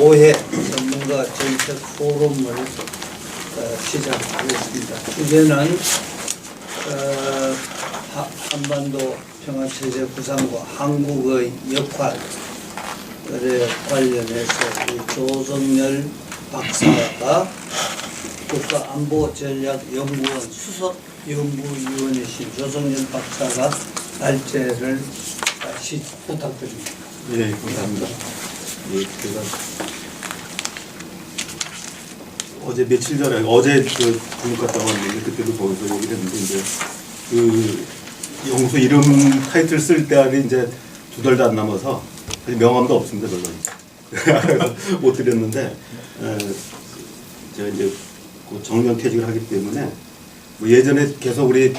제5회 전문가 정책 포럼을 시작하겠습니다. 주제는 한반도 평화체제 구상과 한국의 역할에 관련해서 조성열 박사가 국가안보전략연구원 수석연구위원이신 조성열 박사가 발제를 부탁드립니다. 네, 감사합니다. 예, 제가 어제 며칠 전에 어제 중국 갔다 왔는데 그때도 거기서 얘기를 했는데 이제 그 연구소 이름 타이틀 쓸 때안에 이제 2달도 안 남아서 명함도 없습니다, 별로. 못 드렸는데 제가 이제 정년 퇴직을 하기 때문에 뭐 예전에 계속 우리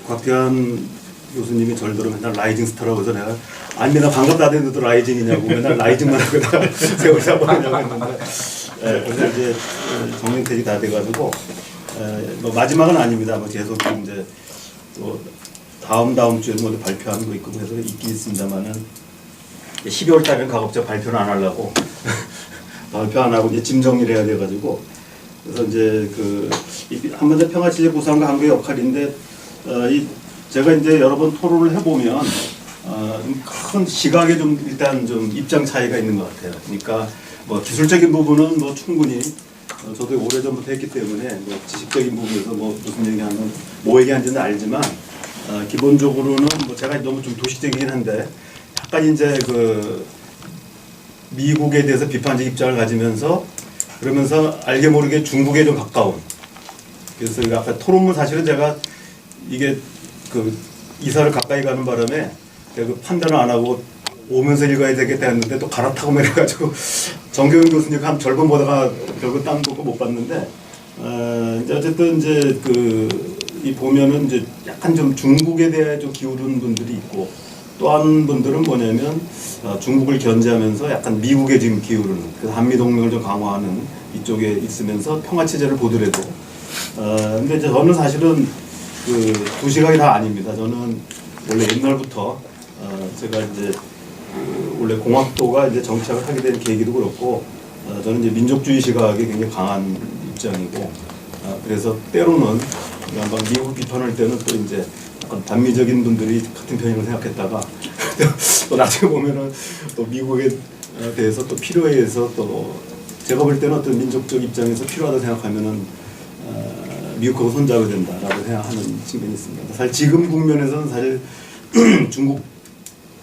곽태환 교수님이 절대로 맨날 라이징 스타라고 해서 내가 아니 나 반갑다 하는데도 라이징이냐고 맨날 라이징만 하고 다 세월 잡아보냐고 했는데 그래서 이제 정년퇴직 다 돼가지고 뭐 마지막은 아닙니다. 뭐 계속 이제 또 다음 주에 뭐 발표하는 거 있고 그래서 있긴 있습니다만은 12월 달에는 가급적 발표는 안 하려고 발표 안 하고 이제 짐 정리를 해야 돼가지고 그래서 이제 그 한반도 평화체제 구상과 한국의 역할인데 제가 이제 여러 번 토론을 해보면 큰 시각에 좀 일단 좀 입장 차이가 있는 것 같아요. 그러니까 뭐 기술적인 부분은 뭐 충분히 저도 오래전부터 했기 때문에 뭐 지식적인 부분에서 뭐 무슨 얘기하는 뭐 얘기하는지는 알지만 기본적으로는 뭐 제가 너무 좀 도식적이긴 한데 약간 이제 그 미국에 대해서 비판적 입장을 가지면서 그러면서 알게 모르게 중국에 좀 가까운 그래서 아까 토론문 사실은 제가 이게 그 이사를 가까이 가는 바람에 제가 그 판단을 안 하고 오면서 읽어야 되겠다 했는데 또 갈아타고 내려가지고 정경영 교수님 한 절반 보다가 결국 딴 보고 못 봤는데 이제 어쨌든 이제 이 보면은 이제 약간 좀 중국에 대해 좀 기울은 분들이 있고 또 한 분들은 뭐냐면 중국을 견제하면서 약간 미국에 지금 기울는 그 한미 동맹을 좀 강화하는 이쪽에 있으면서 평화 체제를 보더라도 근데 이제 저는 사실은 그 두 시각이 다 아닙니다. 저는 원래 옛날부터 제가 이제 원래 공학도가 이제 정착을 하게 된 계기도 그렇고 저는 이제 민족주의 시각이 굉장히 강한 입장이고 그래서 때로는 막 미국 비판할 때는 또 이제 약간 반미적인 분들이 같은 편이라고 생각했다가 또 나중에 보면은 또 미국에 대해서 또 필요에 의해서 또 제가 볼 때는 어떤 민족적 입장에서 필요하다고 생각하면은 미국하고 손잡아야 된다라고 생각하는 측면이 있습니다. 사실 지금 국면에서는 사실 중국은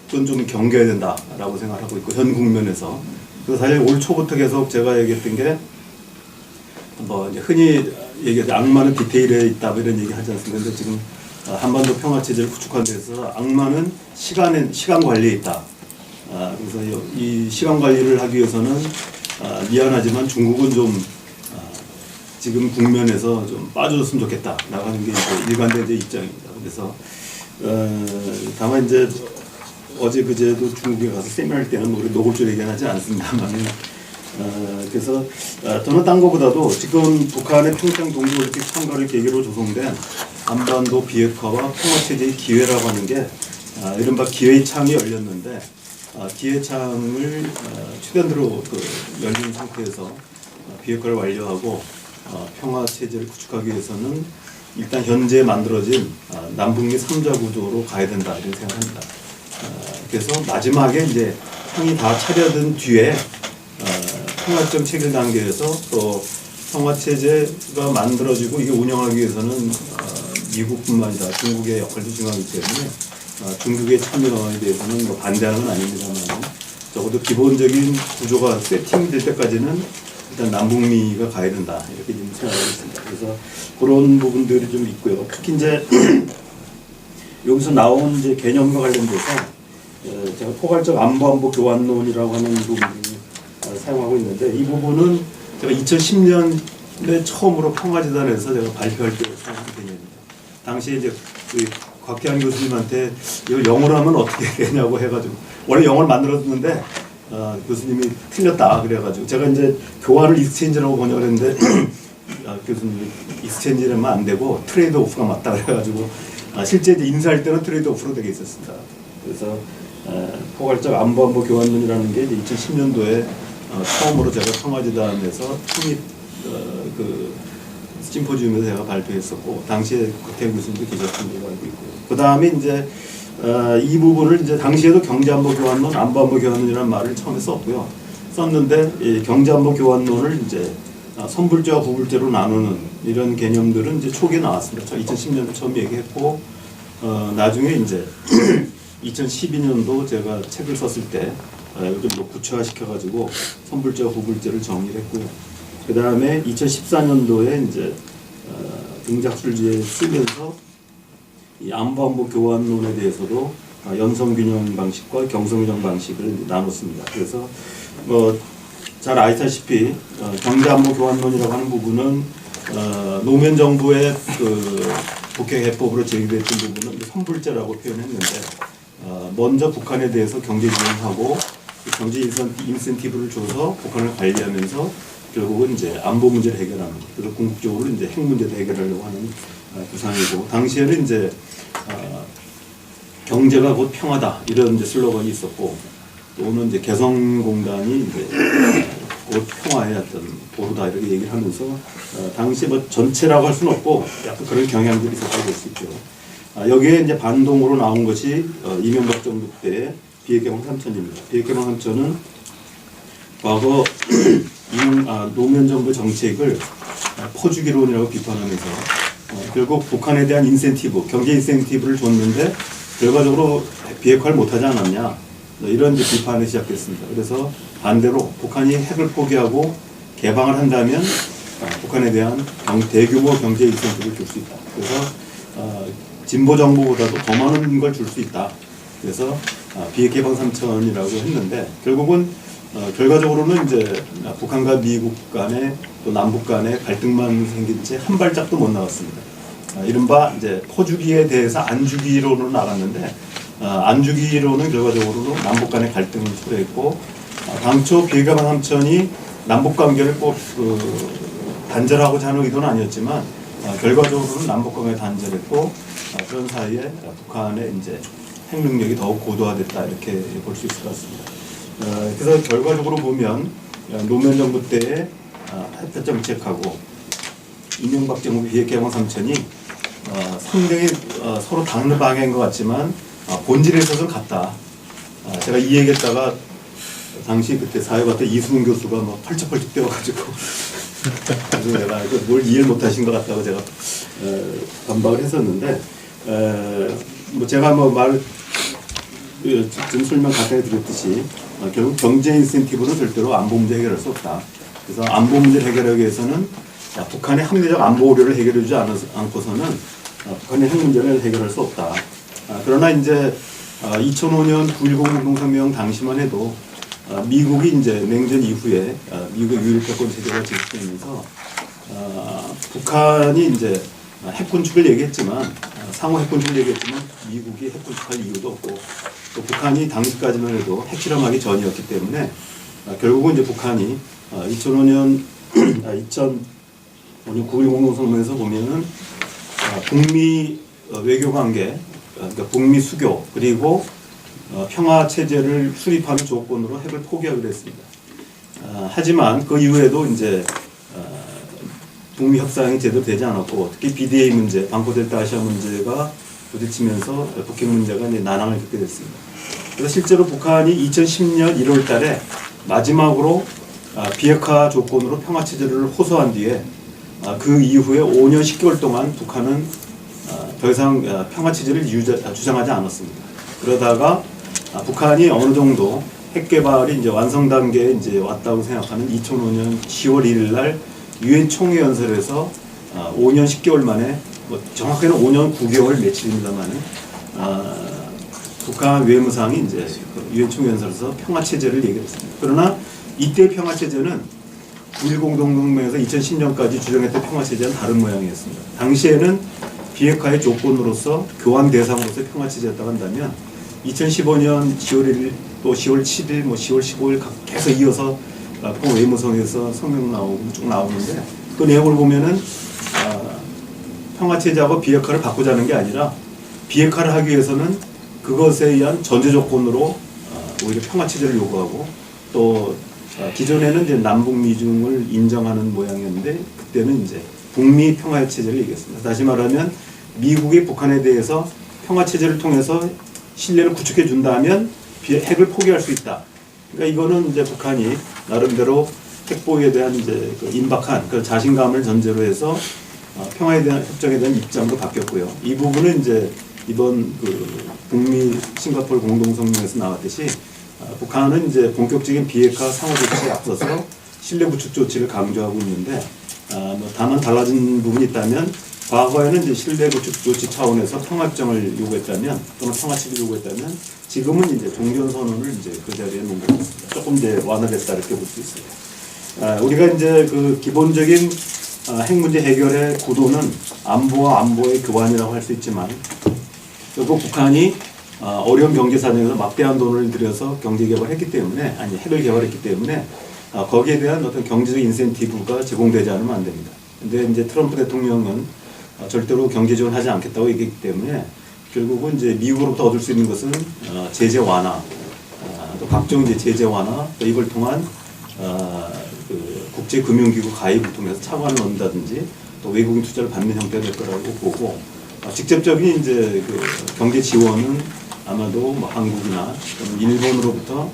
좀 경계해야 된다라고 생각하고 있고 현 국면에서 그래서 사실 올 초부터 계속 제가 얘기했던 게 뭐 흔히 얘기하는 악마는 디테일에 있다 뭐 이런 얘기 하지 않습니까? 근데 지금 한반도 평화 체제를 구축하는 데서 악마는 시간 관리에 있다. 그래서 이 시간 관리를 하기 위해서는 미안하지만 중국은 좀 지금 국면에서 좀 빠져줬으면 좋겠다 나가는 게 이제 일관된 제 입장입니다. 그래서 다만 이제 어제 그제도 중국에 가서 세미나할 때는 우리 노골적으로 얘기하지 않습니다만 그래서 저는 딴 거보다도 지금 북한의 평창 동계올림픽 참가를 계기로 조성된 한반도 비핵화와 평화체제의 기회라고 하는 게 이른바 기회의 창이 열렸는데 기회의 창을 최대한으로 열린 상태에서 비핵화를 완료하고 평화체제를 구축하기 위해서는 일단 현재 만들어진 남북미 3자 구조로 가야 된다 이런 생각합니다. 그래서 마지막에 이제 평이 다 차려든 뒤에 평화적 체결 단계에서 또 평화체제가 만들어지고 이게 운영하기 위해서는 미국뿐만 아니라 중국의 역할도 중요하기 때문에 중국의 참여에 대해서는 뭐 반대하는 건 아닙니다만 적어도 기본적인 구조가 세팅될 때까지는 일단 남북미가 가야 된다 이렇게 좀 생각하고 있습니다. 그래서 그런 부분들이 좀 있고요. 특히 이제 여기서 나온 이제 개념과 관련돼서 제가 포괄적 안보 교환론이라고 하는 부분을 사용하고 있는데 이 부분은 제가 2010년에 처음으로 평화재단에서 제가 발표할 때 사용한 개념입니다. 당시에 이제 그 곽태환 교수님한테 이걸 영어로 하면 어떻게 되냐고 해가지고 원래 영어를 만들었는데 교수님이 틀렸다 그래가지고 제가 이제 교환을 익스체인지라고 번역을 했는데 교수님이 익스체인지를 하면 안 되고 트레이드 오프가 맞다 그래가지고 실제 이제 인사할 때는 트레이드 오프로 되게 있었습니다. 그래서 포괄적 안보 교환론이라는 게 이제 2010년도에 처음으로 제가 평화재단에서创立그 심포지움에서 제가 발표했었고 당시에 구태현 교수님도 계셨던 걸로 알고 있고요. 그 다음에 이제 이 부분을 이제 당시에도 경제안보교환론, 안보안보교환론이라는 말을 처음에 썼고요. 썼는데 이 경제안보교환론을 이제 선불제와 부불제로 나누는 이런 개념들은 이제 초기에 나왔습니다. 2010년에 처음 얘기했고 나중에 이제 2012년도 제가 책을 썼을 때 좀 더 구체화시켜가지고 선불제와 부불제를 정리를 했고요. 그 다음에 2014년도에 이제 등작술지에 쓰면서 이 안보안보 교환론에 대해서도 연성균형 방식과 경성균형 방식을 나눴습니다. 그래서 뭐 잘 아시다시피 경제안보 교환론이라고 하는 부분은 노무현 정부의 그 북핵해법으로 제기됐던 부분은 선불제라고 표현했는데 먼저 북한에 대해서 경제 지원하고 경제 인센티브를 줘서 북한을 관리하면서 결국은 이제 안보 문제를 해결하는 것. 그래서 궁극적으로 이제 핵 문제를 해결하려고 하는 구상이고 당시에는 이제 경제가 곧 평화다 이런 이제 슬로건이 있었고 또는 이제 개성공단이 이제 곧 평화의 어떤 보루다 이렇게 얘기를 하면서 당시 뭐 전체라고 할 수는 없고 약간 그런 경향들이 있었다고 볼 수 있죠. 여기에 이제 반동으로 나온 것이 이명박 정부 때의 비핵개방 3천입니다. 비핵개방 3천은 과거 노무현 정부 정책을 퍼주기론이라고 비판하면서 결국 북한에 대한 인센티브, 경제 인센티브를 줬는데 결과적으로 비핵화를 못하지 않았냐 이런 이제 비판을 시작했습니다. 그래서 반대로 북한이 핵을 포기하고 개방을 한다면 북한에 대한 대규모 경제 인센티브를 줄 수 있다. 그래서 진보 정부보다도 더 많은 걸 줄 수 있다. 그래서 비핵개방 3천이라고 했는데 결국은 결과적으로는 이제 북한과 미국 간에 또 남북 간에 갈등만 생긴 채 한 발짝도 못 나왔습니다. 이른바 이제 퍼주기에 대해서 안 주기로는 나갔는데 안 주기로는 결과적으로는 남북 간의 갈등을 초래했고 당초 비핵개방 3천이 남북 관계를 꼭 단절하고자 하는 의도는 아니었지만 결과적으로는 남북 관계 단절했고 그런 사이에 북한의 이제 핵 능력이 더욱 고도화됐다 이렇게 볼 수 있을 것 같습니다. 그래서 결과적으로 보면 노무현 정부 때의 핵 정책하고 이명박 정부 비핵개방 3천이 상당히 서로 다른 방향인 것 같지만 본질에 있어서는 같다. 제가 이 얘기했다가 당시 그때 사회봤던 이수근 교수가 막 펄쩍펄쩍 뛰어가지고 그래서 내가 뭘 이해를 못하신 것 같다고 제가 반박을 했었는데 뭐 제가 지금 설명 간단히 드렸듯이 결국 경제 인센티브는 절대로 안보 문제 해결할 수 없다. 그래서 안보 문제를 해결하기 위해서는 북한의 합리적 안보 우려를 해결해주지 않고서는 북한의 핵 문제를 해결할 수 없다. 그러나 이제 2005년 9.10 공동성명 당시만 해도 미국이 이제 냉전 이후에 미국 유일패권 체제가 제시되면서 북한이 이제 핵 군축을 얘기했지만 상호 핵 군축을 얘기했지만 미국이 핵 군축할 이유도 없고 또 북한이 당시까지만 해도 핵실험하기 전이었기 때문에 결국은 이제 북한이 2005년 9.10 공동성명에서 보면은 북미 외교관계, 그러니까 북미 수교 그리고 평화 체제를 수립하는 조건으로 핵을 포기하기로 했습니다. 하지만 그 이후에도 이제 북미 협상이 제대로 되지 않았고 특히 BDA 문제, 방코델타 아시아 문제가 부딪히면서 북핵 문제가 이제 난항을 겪게 됐습니다. 그래서 실제로 북한이 2010년 1월달에 마지막으로 비핵화 조건으로 평화 체제를 호소한 뒤에 그 이후에 5년 10개월 동안 북한은 더 이상 평화 체제를 주장하지 않았습니다. 그러다가 북한이 어느 정도 핵 개발이 이제 완성 단계에 이제 왔다고 생각하는 2005년 10월 1일 날 유엔 총회 연설에서 5년 10개월 만에 뭐 정확히는 5년 9개월 며칠입니다만은 북한 외무상이 이제 유엔 총회 연설에서 평화 체제를 얘기했습니다. 그러나 이때 평화 체제는 9.10 공동성명에서 2010년까지 주장했던 평화 체제는 다른 모양이었습니다. 당시에는 비핵화의 조건으로서 교환 대상으로서의 평화 체제였다고 한다면 2015년 10월 1일 또 10월 7일 뭐 10월 15일 계속 이어서 외무성에서 성명 나오고 쭉 나오는데 그 내용을 보면은 평화 체제하고 비핵화를 바꾸자는 게 아니라 비핵화를 하기 위해서는 그것에 의한 전제 조건으로 오히려 평화 체제를 요구하고 또 기존에는 이제 남북 미중을 인정하는 모양이었는데 그때는 이제 북미 평화 체제를 얘기했습니다. 다시 말하면 미국이 북한에 대해서 평화 체제를 통해서 신뢰를 구축해 준다면 핵을 포기할 수 있다. 그러니까 이거는 이제 북한이 나름대로 핵보유에 대한 이제 그 임박한 그 자신감을 전제로 해서 평화에 대한 협정에 대한 입장도 바뀌었고요. 이 부분은 이제 이번 그 북미 싱가포르 공동성명에서 나왔듯이 북한은 이제 본격적인 비핵화 상호 조치에 앞서서 신뢰 구축 조치를 강조하고 있는데 뭐 다만 달라진 부분이 있다면 과거에는 이제 신뢰 구축 조치 차원에서 평화협정을 요구했다면 또는 평화치를 요구했다면 지금은 이제 종전 선언을 이제 그 자리에 놓은 것 같습니다. 조금 이제 완화됐다 이렇게 볼 수 있습니다. 우리가 이제 그 기본적인 핵 문제 해결의 구도는 안보와 안보의 교환이라고 할 수 있지만 결국 북한이 어려운 경제 사정에서 막대한 돈을 들여서 경제 개발했기 때문에 핵을 개발했기 때문에 거기에 대한 어떤 경제적 인센티브가 제공되지 않으면 안 됩니다. 근데 이제 트럼프 대통령은 절대로 경제 지원하지 않겠다고 얘기했기 때문에 결국은 이제 미국으로부터 얻을 수 있는 것은 제재 완화, 또 각종 이제 제재 완화, 또 이걸 통한 그 국제금융기구 가입을 통해서 차관을 얻는다든지 또 외국인 투자를 받는 형태가 될 거라고 보고 직접적인 이제 그 경제 지원은 아마도 뭐 한국이나 일본으로부터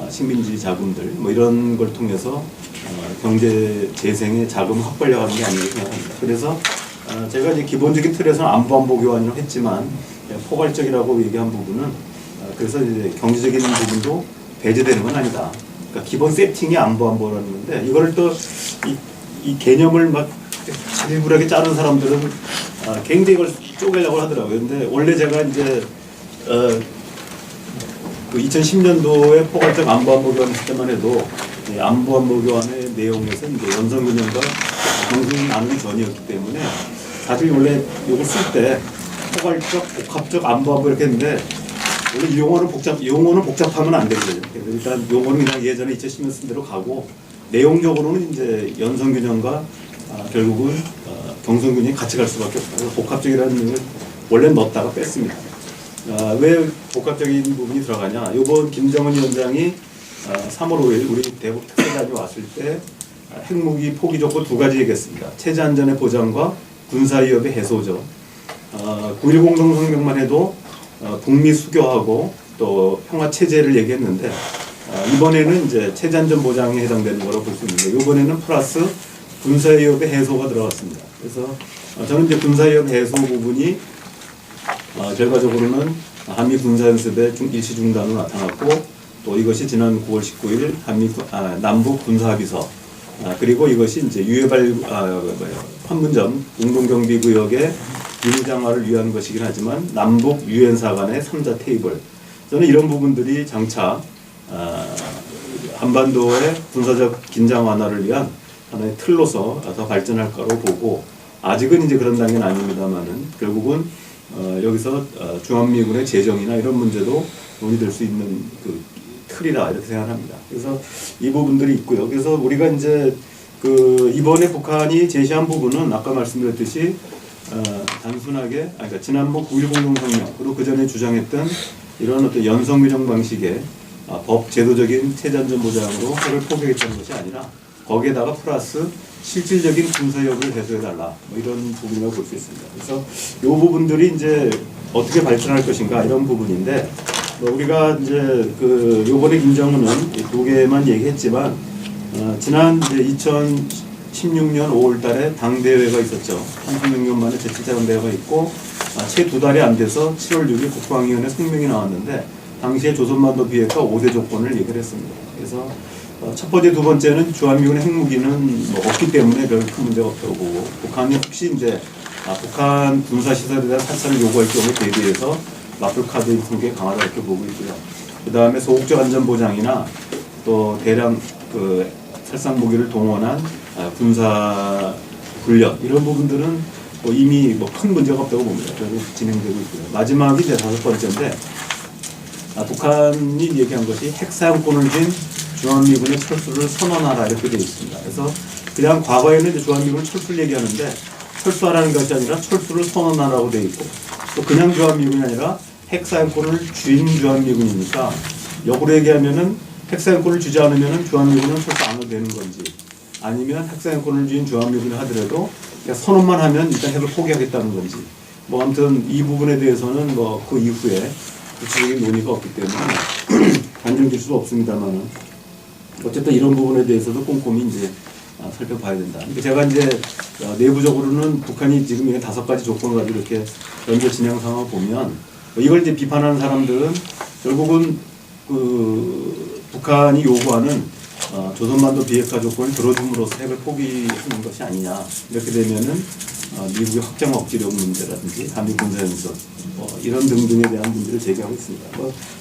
식민지 자금들 뭐 이런 걸 통해서 경제 재생의 자금을 확보하려고 하는 게 아니라고 생각합니다. 그래서 제가 이제 기본적인 틀에서는 안보 교환이라고 했지만 포괄적이라고 얘기한 부분은 그래서 이제 경제적인 부분도 배제되는 건 아니다. 그러니까 기본 세팅이 안보라는 건데 이거를 또 이 개념을 막 질불하게 짜는 사람들은 굉장히 이걸 쪼개려고 하더라고요. 근데 원래 제가 이제 그 2010년도에 포괄적 안보 교환 했을 때만 해도 안보 교환의 내용에서 이제 연성균형과 경쟁이 나누기 전이었기 때문에 사실 원래 이걸 쓸 때 포괄적, 복합적 안보 이렇게 했는데 원래 용어는 복잡하면 안 되거든요. 일단 용어는 그냥 예전에 2010년 쓴 대로 가고 내용적으로는 이제 연성균형과 결국은 경성균형이 같이 갈 수밖에 없다. 그래서 복합적이라는 걸 원래 넣었다가 뺐습니다. 왜 복합적인 부분이 들어가냐? 이번 김정은 위원장이 3월 5일 우리 대북 특사단이 왔을 때 핵무기 포기 조건 두 가지 얘기했습니다. 체제 안전의 보장과 군사위협의 해소죠. 9.1 공동성명만 해도 북미 수교하고 또 평화 체제를 얘기했는데 이번에는 이제 체제 안전 보장에 해당되는 거라고 볼 수 있는데 이번에는 플러스 군사위협의 해소가 들어갔습니다. 그래서 저는 이제 군사위협 해소 부분이 결과적으로는 한미 군사연습의 일시 중단으로 나타났고 또 이것이 지난 9월 19일 남북 군사합의서 그리고 이것이 이제 판문점 공동경비구역의 비무장화를 위한 것이긴 하지만 남북 유엔사 간의 3자 테이블 저는 이런 부분들이 장차 한반도의 군사적 긴장 완화를 위한 하나의 틀로서 더 발전할 거라고 보고 아직은 이제 그런 단계는 아닙니다만은 결국은 여기서 주한미군의 재정이나 이런 문제도 논의될 수 있는 그 틀이라 이렇게 생각합니다. 그래서 이 부분들이 있고요. 그래서 우리가 이제 그 이번에 북한이 제시한 부분은 아까 말씀드렸듯이 단순하게 그러니까 지난번 9.1 공동성명 그리고 그 전에 주장했던 이런 어떤 연성균형 방식의 법 제도적인 체제안전 보장으로 핵을 포기하겠다는 것이 아니라 거기에다가 플러스 실질적인 군사력을 해소해달라 뭐 이런 부분이라고 볼 수 있습니다. 그래서 이 부분들이 이제 어떻게 발전할 것인가 이런 부분인데 우리가 이제 그 요번에 김정은은 두 개만 얘기했지만 지난 이제 2016년 5월달에 당대회가 있었죠. 36년 만에 제7차 당대회가 있고 채 두 달이 안 돼서 7월 6일 국방위원회 성명이 나왔는데 당시에 조선반도 비핵화 5대 조건을 얘기를 했습니다. 그래서 첫 번째, 두 번째는 주한미군의 핵무기는 뭐 없기 때문에 별 큰 문제가 없다고 보고 북한이 혹시 이제 북한 군사시설에 대한 살상을 요구할 경우에 대비해서 마플 카드 인수에 강하다 이렇게 보고 있고요. 그 다음에 소극적 안전보장이나 또 대량 그 살상 무기를 동원한 군사 훈련 이런 부분들은 뭐 이미 뭐 큰 문제가 없다고 봅니다. 결국 진행되고 있고요. 마지막이 이제 다섯 번째인데 북한이 얘기한 것이 핵 사용권을 쥔 주한미군의 철수를 선언하라 이렇게 되어 있습니다. 그래서 그냥 과거에는 이제 주한미군 철수를 얘기하는데 철수하라는 것이 아니라 철수를 선언하라고 되어 있고 또 그냥 주한미군이 아니라 핵 사용권을 쥔 주한미군이니까 역으로 얘기하면은 핵사용권을 주지 않으면 주한미군은 철수 안 해도 되는 건지, 아니면 핵사용권을 주인 주한미군이 하더라도 그냥 선언만 하면 일단 핵을 포기하겠다는 건지, 뭐 아무튼 이 부분에 대해서는 뭐 그 이후에 구체적인 논의가 없기 때문에 단정질 수 없습니다만은 어쨌든 이런 부분에 대해서도 꼼꼼히 이제 살펴봐야 된다. 그러니까 제가 이제 내부적으로는 북한이 지금 이게 5가지 조건을 가지고 이렇게 현재 진행 상황을 보면 이걸 이제 비판하는 사람들은 결국은 그 북한이 요구하는 조선반도 비핵화 조건을 들어줌으로써 핵을 포기하는 것이 아니냐. 이렇게 되면은 미국의 확장 억지력 문제라든지 한미 군사연습 이런 등등에 대한 문제를 제기하고 있습니다.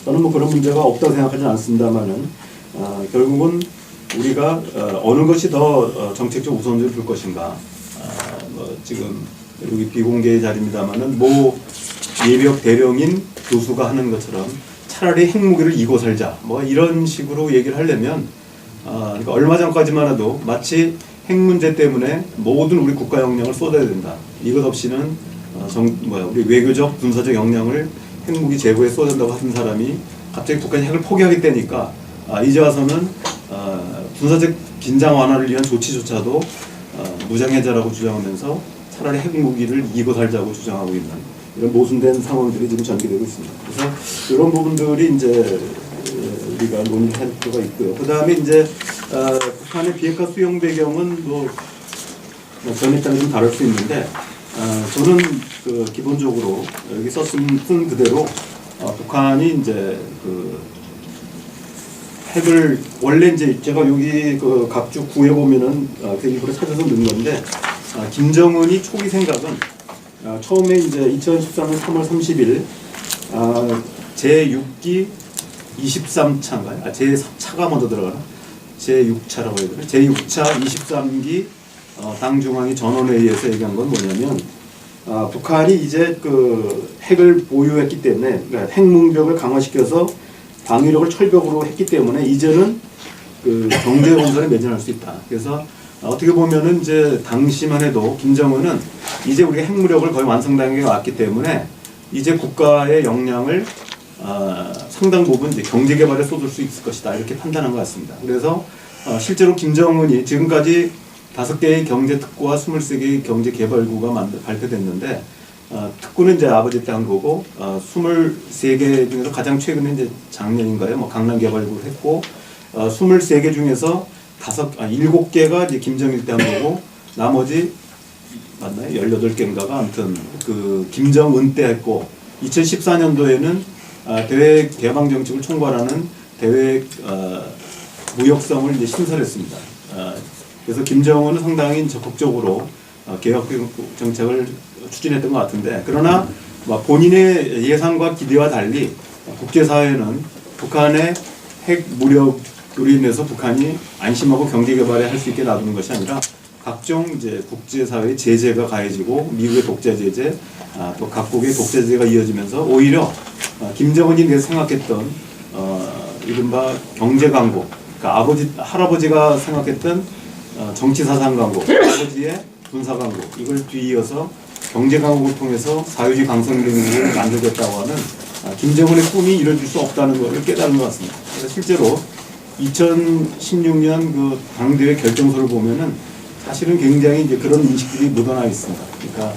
저는 뭐 그런 문제가 없다고 생각하지는 않습니다만은 결국은 우리가 어느 것이 더 정책적 우선순위를 둘 것인가. 뭐 지금 여기 비공개 자리입니다만은 모 예비역 대령인 교수가 하는 것처럼 차라리 핵무기를 이고 살자. 뭐 이런 식으로 얘기를 하려면 그러니까 얼마 전까지만 해도 마치 핵 문제 때문에 모든 우리 국가 역량을 쏟아야 된다. 이것 없이는 우리 외교적 군사적 역량을 핵무기 제거에 쏟아야 된다고 하던 사람이 갑자기 북한이 핵을 포기하겠다니까 이제 와서는 군사적 긴장 완화를 위한 조치조차도 무장해제라고 주장하면서 차라리 핵무기를 이고 살자고 주장하고 있는 이런 모순된 상황들이 지금 전개되고 있습니다. 그래서 이런 부분들이 이제 우리가 논의를 할 필요가 있고요. 그 다음에 이제 북한의 비핵화 수용 배경은 뭐 전에 따라 좀 다를 수 있는데 저는 그 기본적으로 여기 쓴 그대로 북한이 이제 그 핵을 원래 이제 제가 여기 그 각주 구에 보면은 그 일부러 찾아서 넣은 건데 김정은이 초기 생각은 처음에 이제 2013년 3월 30일 제6기 23차인가요? 제4차가 먼저 들어가나? 제6차라고 해야 되나? 제6차 23기 당중앙위 전원회의에서 얘기한 건 뭐냐면 북한이 이제 그 핵을 보유했기 때문에 그러니까 핵문벽을 강화시켜서 방위력을 철벽으로 했기 때문에 이제는 그 경제 건설에 매진할 수 있다. 그래서 어떻게 보면은 이제 당시만 해도 김정은은 이제 우리가 핵무력을 거의 완성 단계에 왔기 때문에 이제 국가의 역량을 상당 부분 이제 경제 개발에 쏟을 수 있을 것이다 이렇게 판단한 것 같습니다. 그래서 실제로 김정은이 지금까지 5개의 경제 특구와 23개의 경제 개발구가 발표됐는데 특구는 이제 아버지 때 한 거고 23개 중에서 가장 최근에 이제 작년인가요? 뭐 강남 개발구를 했고 23개 중에서 7개가 이제 김정일 때 한 거고 나머지 맞나요? 18개인가가 아무튼 그 김정은 때 했고 2014년도에는 대외 개방 정책을 총괄하는 대외 무역성을 이제 신설했습니다. 그래서 김정은은 상당히 적극적으로 개혁 정책을 추진했던 것 같은데 그러나 본인의 예상과 기대와 달리 국제사회는 북한의 핵 무력으로 인해서 북한이 안심하고 경제 개발에 할 수 있게 놔두는 것이 아니라 각종 이제 국제사회의 제재가 가해지고 미국의 독재 제재, 또 각국의 독재 제재가 이어지면서 오히려 김정은이 내가 생각했던 이른바 경제 강국, 그러니까 할아버지가 생각했던 정치 사상 강국, 아버지의 군사 강국 이걸 뒤이어서 경제 강국을 통해서 사회주의 강성경제를 만들겠다고 하는 김정은의 꿈이 이뤄질 수 없다는 것을 깨달은 것 같습니다. 그래서 실제로 2016년 그 당대회 결정서를 보면은 사실은 굉장히 이제 그런 인식들이 묻어나 있습니다. 그러니까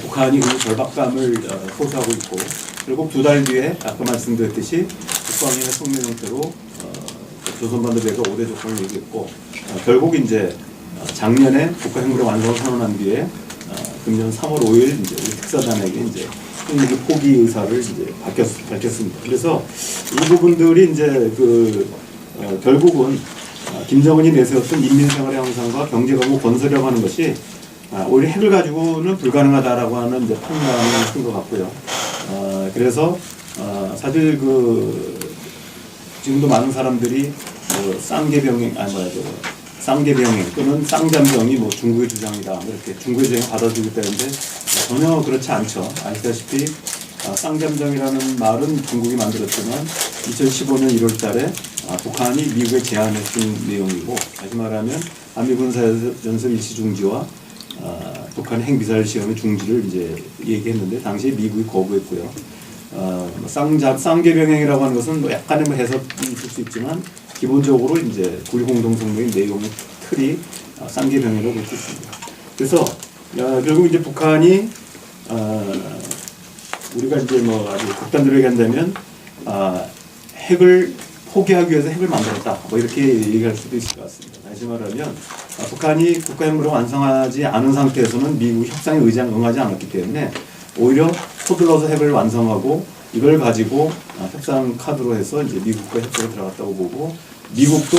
북한이 그 절박감을 호소하고 있고 결국 2달 뒤에 아까 말씀드렸듯이 북방의 성명 형태로 조선반도 배가 5대 조건을 얘기했고 결국 이제 작년에 국가 핵무력 완성을 선언한 뒤에 금년 3월 5일 이제 우리 특사단에게 이제 핵무기 포기 의사를 이제 밝혔습니다. 그래서 이 부분들이 이제 결국은 김정은이 내세웠던 인민생활의 향상과 경제강국 건설이라고 하는 것이 오히려 핵을 가지고는 불가능하다라고 하는 이제 판단을 한 것 같고요. 그래서 사실 지금도 많은 사람들이 쌍계병행 또는 쌍잠병이 중국의 주장이다 이렇게 중국의 주장을 받아들이겠다는데 전혀 그렇지 않죠. 아시다시피 쌍잠병이라는 말은 중국이 만들었지만 2015년 1월달에 북한이 미국에 제안했던 내용이고 다시 말하면 한미 군사연습 일시 중지와 북한의 핵미사일 시험의 중지를 이제 얘기했는데 당시에 미국이 거부했고요. 쌍계병행이라고 하는 것은 뭐 약간의 뭐 해석이 있을 수 있지만 기본적으로 이제 9.1 공동성명의 내용의 틀이 쌍계병행이라고 볼 수 있습니다. 그래서 결국 이제 북한이 우리가 이제 뭐 아주 극단적으로 얘기한다면 핵을 포기하기 위해서 핵을 만들었다. 뭐 이렇게 얘기할 수도 있을 것 같습니다. 다시 말하면 북한이 국가핵무를 완성하지 않은 상태에서는 미국 협상에 응하지 않았기 때문에 오히려 서둘러서 핵을 완성하고 이걸 가지고 협상 카드로 해서 이제 미국과 협상에 들어갔다고 보고 미국도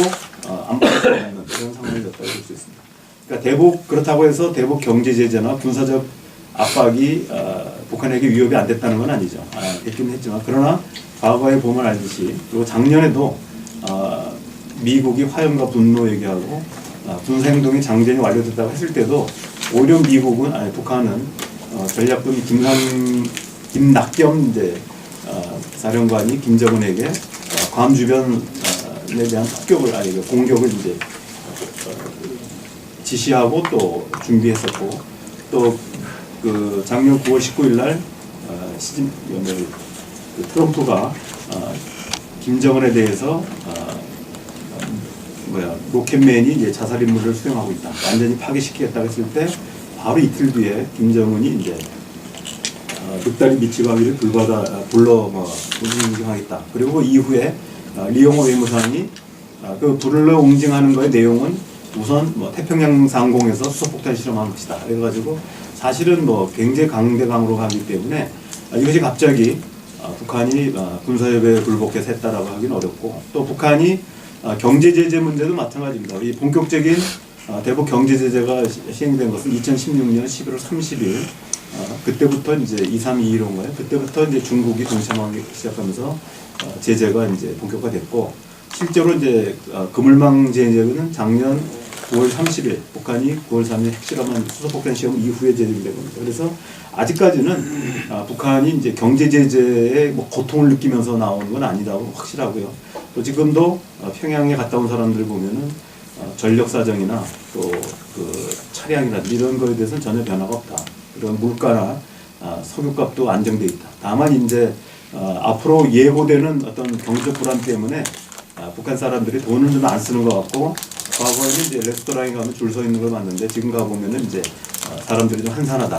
안 받을 수 없는 그런 상황이었다고 볼 수 있습니다. 그러니까 대북 그렇다고 해서 대북 경제 제재나 군사적 압박이 북한에게 위협이 안 됐다는 건 아니죠. 됐긴 했지만 그러나 과거에 보면 알듯이 그리고 작년에도 미국이 화염과 분노 얘기하고 군사행동이 장전이 완료됐다고 했을 때도 오히려 미국은 북한은 전략군 김낙겸 이제 사령관이 김정은에게 괌 주변에 대한 공격을 이제 지시하고 또 준비했었고 또 그 작년 9월 19일 날 트럼프가 김정은에 대해서 로켓맨이 이제 자살 임무를 수행하고 있다. 완전히 파괴시키겠다고 했을 때 바로 이틀 뒤에 김정은이 이제 늑다리 미치광이를 불러 웅징하겠다. 그리고 그 이후에 리용호 외무상이 그 불러 웅징하는 거의 내용은 우선 태평양 상공에서 수소폭탄 실험한 것이다. 그래가지고 사실은 굉장히 강대강으로 가기 때문에 이것이 갑자기 북한이 군사협의에 불복해서 했다라고 하기는 어렵고 또 북한이 경제 제재 문제도 마찬가지입니다. 이 본격적인 대북 경제 제재가 시행된 것은 2016년 11월 30일 그때부터 이제 2321호인가요? 그때부터 이제 중국이 동참하기 시작하면서 제재가 이제 본격화됐고 실제로 이제 그물망 제재는 작년 9월 30일 북한이 9월 3일 핵실험한 수소폭탄 시험 이후에 제재된 겁니다. 그래서 아직까지는 북한이 이제 경제 제재에 고통을 느끼면서 나오는 건 아니다고 확실하고요. 또 지금도 평양에 갔다 온 사람들 보면은 전력 사정이나 또 그 차량이라든지 이런 거에 대해서는 전혀 변화가 없다. 그런 물가나 석유값도 안정돼 있다. 다만 이제 앞으로 예고되는 어떤 경제적 불안 때문에 북한 사람들이 돈을 좀 안 쓰는 것 같고 과거에는 이제 레스토랑에 가면 줄 서 있는 걸 봤는데 지금 가 보면은 이제 사람들이 좀 한산하다.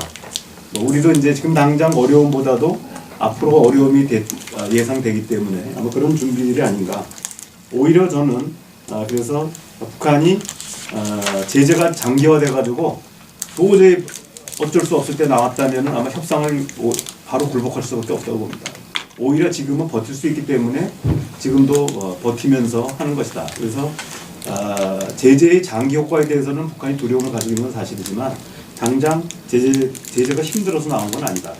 우리도 이제 지금 당장 어려움보다도 앞으로 어려움이 예상되기 때문에 아마 그런 준비들이 아닌가. 오히려 저는 그래서 북한이 제재가 장기화돼 가지고 도저히 어쩔 수 없을 때 나왔다면 아마 협상을 바로 굴복할 수밖에 없다고 봅니다. 오히려 지금은 버틸 수 있기 때문에 지금도 버티면서 하는 것이다. 그래서 제재의 장기 효과에 대해서는 북한이 두려움을 가지고 있는 건 사실이지만 당장 제재가 힘들어서 나온 건 아니다.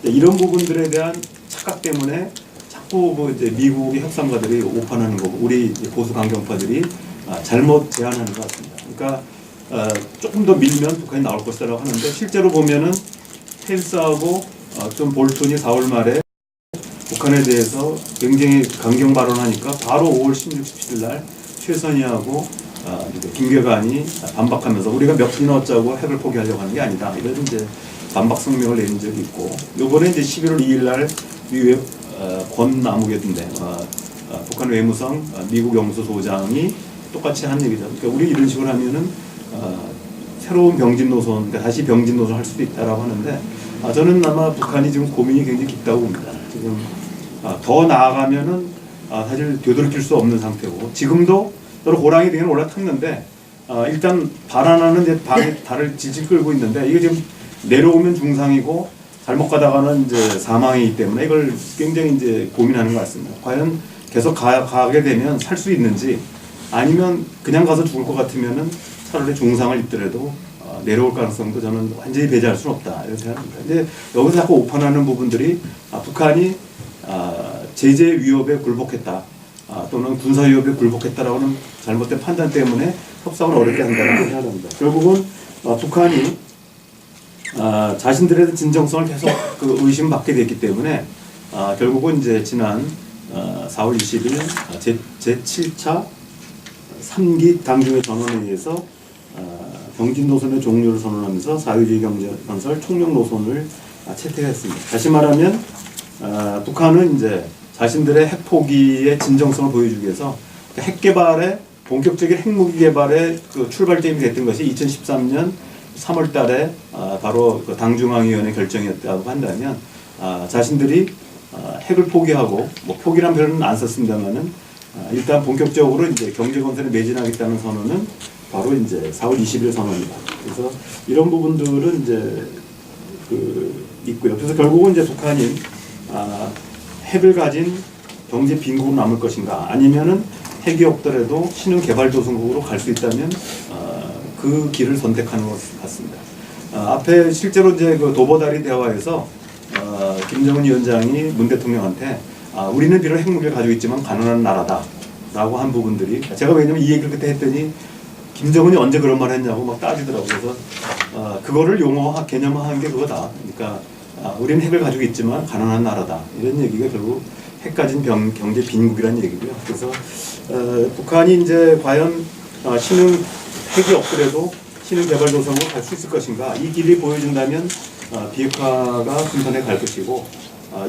이런 부분들에 대한 착각 때문에 자꾸 이제 미국의 협상가들이 오판하는 거고 우리 보수 강경파들이 잘못 제안하는 것 같습니다. 그러니까 조금 더 밀면 북한이 나올 것이라고 하는데 실제로 보면은 펜스하고 좀 볼턴이 4월 말에 북한에 대해서 굉장히 강경 발언하니까 바로 5월 16, 17일 날 최선희하고 김계관이 반박하면서 우리가 몇 분이나 어쩌고 핵을 포기하려고 하는 게 아니다. 이런 이제 반박 성명을 내린 적이 있고 요번에 이제 11월 2일 날 미 권남욱이었는데 북한 외무성 미국 영수 소장이 똑같이 한 얘기죠. 그러니까 우리 이런 식으로 하면은 새로운 병진 노선, 그러니까 다시 병진 노선 할 수도 있다라고 하는데 저는 아마 북한이 지금 고민이 굉장히 깊다고 봅니다. 지금 더 나아가면은 사실 되돌이킬 수 없는 상태고 지금도 여러 호랑이 등에 올라탔는데 일단 발 하나는 이제 발을 질질 끌고 있는데 이게 지금 내려오면 중상이고 잘못 가다가는 이제 사망이기 때문에 이걸 굉장히 이제 고민하는 것 같습니다. 과연 계속 가게 되면 살 수 있는지 아니면 그냥 가서 죽을 것 같으면은 차라리 중상을 입더라도 내려올 가능성도 저는 완전히 배제할 수는 없다 이렇게 생각합니다. 이제 여기서 자꾸 오판하는 부분들이 북한이 제재 위협에 굴복했다 또는 군사 위협에 굴복했다라고는 잘못된 판단 때문에 협상을 어렵게 한다고 생각합니다. 결국은 북한이 자신들의 진정성을 계속 의심받게 됐기 때문에 결국은 이제 지난 4월 20일 제7차 3기 당중의 전원회의에서 병진 노선의 종료를 선언하면서 자유주의 경제건설 총력 노선을 채택했습니다. 다시 말하면 북한은 이제 자신들의 핵 포기의 진정성을 보여주기 위해서 핵 개발에 본격적인 핵무기 개발의 그 출발점이 됐던 것이 2013년 3월 달에 바로 그 당중앙위원회 결정이었다고 한다면 자신들이 핵을 포기하고 뭐 포기란 표현은 안 썼습니다만은 일단 본격적으로 이제 경제 건설에 매진하겠다는 선언은 바로 이제 4월 20일 선언입니다. 그래서 이런 부분들은 이제 그 있고요. 그래서 결국은 이제 북한이 핵을 가진 경제 빈국으로 남을 것인가, 아니면은 핵이 없더라도 신흥 개발도상국으로 갈 수 있다면 그 길을 선택하는 것 같습니다. 앞에 실제로 이제 그 도보다리 대화에서 김정은 위원장이 문 대통령한테 우리는 비록 핵무기를 가지고 있지만 가난한 나라다라고 한 부분들이, 제가 왜냐면 이 얘기를 그때 했더니 김정은이 언제 그런 말 했냐고 막 따지더라고요. 그래서 그거를 용어화, 개념화한 게 그거다. 그러니까 우리는 핵을 가지고 있지만 가난한 나라다. 이런 얘기가 결국 핵 가진 경제 빈국이라는 얘기고요. 그래서 북한이 이제 과연 신흥 핵이 없더라도 신흥 개발도상으로 갈 수 있을 것인가, 이 길이 보여준다면 비핵화가 순탄에 갈 것이고,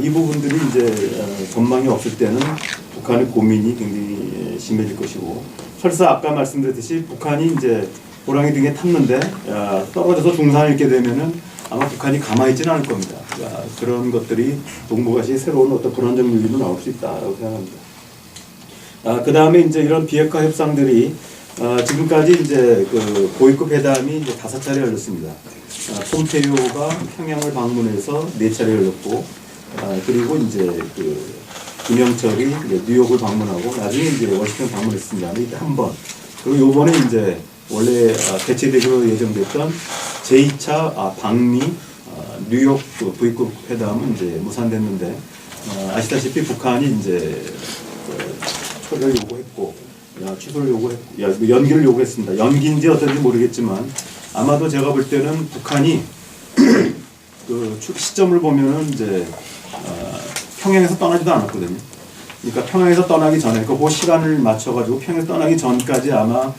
이 부분들이 이제 전망이 없을 때는 북한의 고민이 굉장히 심해질 것이고, 설사 아까 말씀드렸듯이 북한이 이제 호랑이 등에 탔는데 떨어져서 중상을 잃게 되면은 아마 북한이 가만히 있지는 않을 겁니다. 그런 것들이 동북아시아의 새로운 어떤 불안정 요인도 나올 수 있다라고 생각합니다. 그 다음에 이제 이런 비핵화 협상들이 지금까지 이제 그 고위급 회담이 이제 5차례 열렸습니다. 폼페이오가 평양을 방문해서 4차례 열렸고, 그리고 이제 그 김영철이 이제 뉴욕을 방문하고 나중에 이제 워싱턴 방문했습니다. 이때 한 번. 그리고 요번에 이제 원래 개최되기로 예정됐던 제2차 방미 뉴욕 그 부위급 회담은 이제 무산됐는데, 아시다시피 북한이 이제 철회를 요구했고 취소를 요구했고 연기를 요구했습니다. 연기인지 어떤지 모르겠지만 아마도 제가 볼 때는 북한이 그 시점을 보면은 이제 평양에서 떠나지도 않았거든요. 그러니까 평양에서 떠나기 전에 그 시간을 맞춰가지고 평양 떠나기 전까지 아마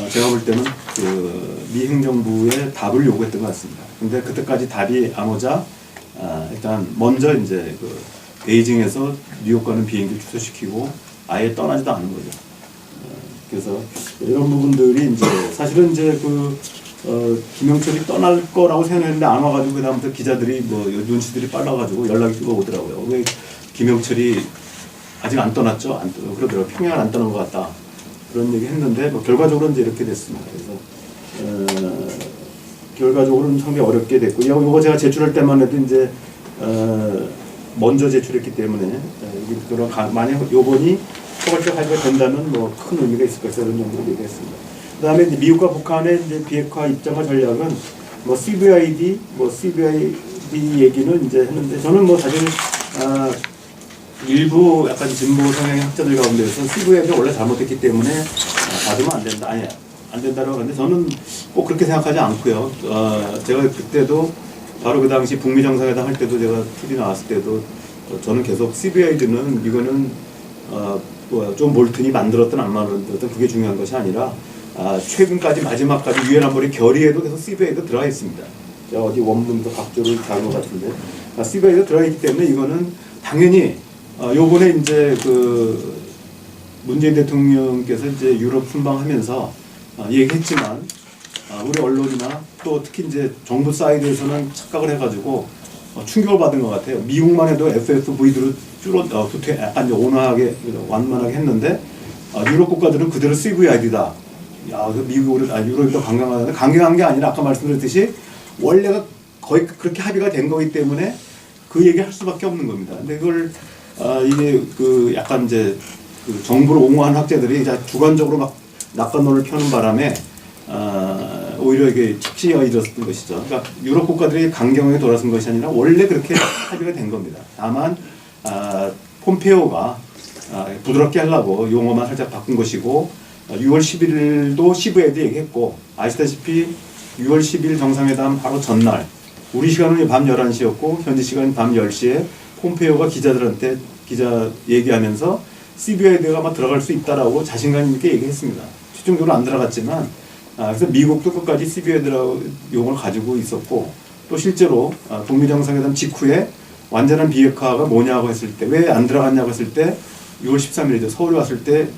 제가 볼 때는 그 미 행정부에 답을 요구했던 것 같습니다. 근데 그때까지 답이 안 오자 일단 먼저 이제 그 베이징에서 뉴욕 가는 비행기를 취소시키고 아예 떠나지도 않은 거죠. 그래서 이런 부분들이 이제 사실은 이제 그 김영철이 떠날 거라고 생각했는데 안 와가지고 그다음부터 기자들이 뭐 눈치들이 빨라가지고 연락이 또 오더라고요. 왜 김영철이 아직 안 떠났죠? 그러더라고요. 평양을 안 떠난 것 같다. 그런 얘기 했는데 뭐 결과적으로 이제 이렇게 됐습니다. 그래서 결과적으로는 상당히 어렵게 됐고, 이거 제가 제출할 때만 해도 이제 먼저 제출했기 때문에 그런 만약 요번이 포괄적 합의가 된다면 뭐 큰 의미가 있을 것이다, 이런 정도로 얘기했습니다. 그다음에 이제 미국과 북한의 이제 비핵화 입장과 전략은 뭐 CVID 얘기는 이제 했는데, 저는 뭐 사실 일부 약간 진보 성향의 학자들 가운데서 CVID가 원래 잘못됐기 때문에 받으면 안 된다, 아니 안 된다라고 하는데 저는 꼭 그렇게 생각하지 않고요. 제가 그때도 바로 그 당시 북미 정상회담 할 때도 제가 TV 나왔을 때도 저는 계속 CVID는 이거는 존 볼튼이 만들었든 안 만들었든 그게 중요한 것이 아니라 최근까지 마지막까지 유엔 안보리 결의에도 계속 CVID가 들어가 있습니다. 제가 어디 원문도 각조를 다룬 것 같은데 CVID가 들어가 있기 때문에 이거는 당연히 요번에 이제 그 문재인 대통령께서 이제 유럽 순방하면서 얘기했지만 우리 언론이나 또 특히 이제 정부 사이드에서는 착각을 해가지고 충격을 받은 것 같아요. 미국만 해도 FSV들을 약간 이제 온화하게 완만하게 했는데 유럽 국가들은 그대로 CVID다. 야, 미국으로 유럽이 더 강경한 게 아니라 아까 말씀드렸듯이 원래가 거의 그렇게 합의가 된 거기 때문에 그 얘기 할 수밖에 없는 겁니다. 근데 그걸 이게 그 약간 이제 그 정부를 옹호하는 학자들이 이제 주관적으로 막 낙관론을 펴는 바람에 오히려 이게 착시가 이뤘던 것이죠. 그러니까 유럽 국가들이 강경하게 돌아선 것이 아니라 원래 그렇게 합의가 된 겁니다. 다만 폼페오가 부드럽게 하려고 용어만 살짝 바꾼 것이고, 6월 11일도 CVID 얘기했고, 아시다시피 6월 10일 정상회담 바로 전날 우리 시간은 밤 11시였고 현지 시간 밤 10시에 폼페오가 기자들한테 얘기하면서 CVID가 아마 들어갈 수 있다라고 자신감 있게 얘기했습니다. 최종적으로 안 들어갔지만 그래서 미국도 끝까지 CVID라고 용어를 가지고 있었고, 또 실제로 북미 정상회담 직후에 완전한 비핵화가 뭐냐고 했을 때 왜 안 들어갔냐고 했을 때 6월 13일이죠. 서울 왔을 때